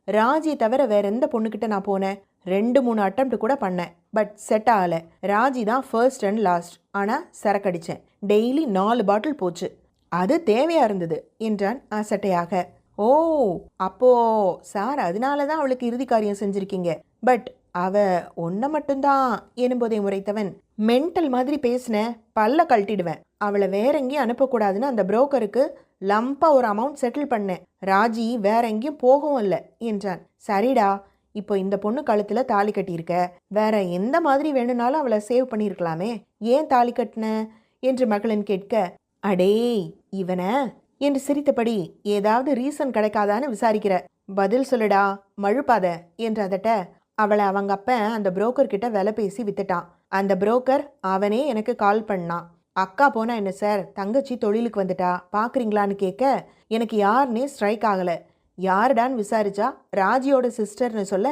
ராஜியை தவிர வேற எந்த பொண்ணுக்கிட்ட நான் போனேன்? 2-3 அட்டம்ப்ட் கூட பண்ணேன், பட் செட் ஆகல. ராஜி தான் ஃபர்ஸ்ட் அண்ட் லாஸ்ட். ஆனா சரக்கடிச்சேன், டெய்லி 4 பாட்டில் போச்சு, அது தேவையா இருந்தது என்றான் அசட்டையாக. ஓ, அப்போ சார் அதனால தான் அவளுக்கு இறுதி காரியம் செஞ்சிருக்கீங்க. பட் அவ ஒன்ன மட்டும்தான் எனும்போதை முறைத்தவன், மென்டல் மாதிரி பேசின பல்ல கழட்டிடுவேன். அவளை வேற எங்கேயும் அனுப்பக்கூடாதுன்னு அந்த புரோக்கருக்கு லம்பா ஒரு அமௌண்ட் செட்டில் பண்ணேன். ராஜி வேற எங்கேயும் போகவும் இல்லை என்றான். சரிடா, இப்போ இந்த பொண்ணு கழுத்துல தாலி கட்டியிருக்க, வேற எந்த மாதிரி வேணும்னாலும் அவளை சேவ் பண்ணியிருக்கலாமே, ஏன் தாலி கட்டின என்று மகளன் கேட்க, அடே இவன என்று சிரித்தபடி, ஏதாவது ரீசன் கிடைக்காதான்னு விசாரிக்கிற, பதில் சொல்லுடா, மழுப்பாத என்று அதட்ட. அவளை அவங்க அப்ப அந்த புரோக்கர் கிட்ட விலை பேசி வித்துட்டான். அந்த புரோக்கர் அவனே எனக்கு கால் பண்ணான். அக்கா போனா என்ன சார், தங்கச்சி தொழிலுக்கு வந்துட்டா பாக்குறீங்களான்னு கேட்க, எனக்கு யாருன்னே ஸ்ட்ரைக் ஆகல. யாருடான்னு விசாரிச்சா ராஜியோட சிஸ்டர்னு சொல்ல,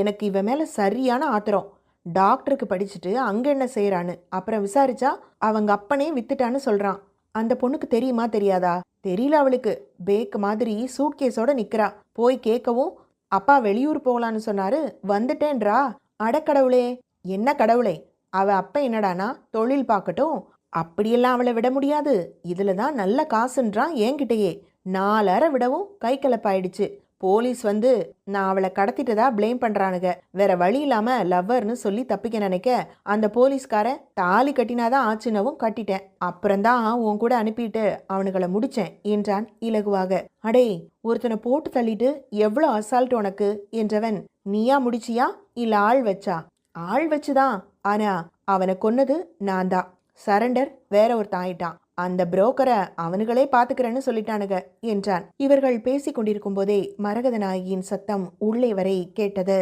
எனக்கு இவ மேல சரியான ஆத்திரம். டாக்டருக்கு படிச்சுட்டு அங்க என்ன செய்யறான்னு அப்புறம் விசாரிச்சா அவங்க அப்பனே வித்துட்டான்னு சொல்றான். அந்த பொண்ணுக்கு தெரியுமா தெரியாதா? தெரியல அவளுக்கு. பேக் மாதிரி சூட்கேஸோட நிக்கிறா. போய் கேட்கவும், அப்பா வெளியூர் போகலான்னு சொன்னாரு, வந்துட்டேன்றா. அடக்கடவுளே, என்ன கடவுளே, அவ அப்ப என்னடானா தொழில் பார்க்கட்டும், அப்படியெல்லாம் அவளை விட முடியாது, இதுல தான் நல்ல காசுன்றான் என்கிட்டயே. 4 அரை விடவும் கை கலப்பாயிடுச்சு. போலீஸ் வந்து நான் அவளை கடத்திட்டதா பிளேம் பண்றானுங்க. வேற வழி இல்லாம லவ்வர்னு சொல்லி தப்பிக்க நினைக்க, அந்த போலீஸ்காரன் தாலி கட்டினாதான் ஆச்சுனவும் கட்டிட்டேன். அப்புறம்தான் உன் கூட அனுப்பிட்டு அவனுங்களை முடிச்சேன் என்றான் இலகுவாக. அடே, ஒருத்தனை போட்டு தள்ளிட்டு எவ்வளோ அசால்ட் உனக்கு என்றவன், நீயா முடிச்சியா இல்ல ஆள் வச்சா? ஆள் வச்சுதான், ஆனா அவனை கொன்னது நான் தான். சரண்டர் வேற ஒருத்தன் ஆயிட்டான். அந்த புரோக்கரை அவனுங்களே பாத்துக்கிறேன்னு சொல்லிட்டானுங்க என்றான். இவர்கள் பேசிக் கொண்டிருக்கும் போதே மரகத நாயகியின் சத்தம் உள்ளே வரை கேட்டது.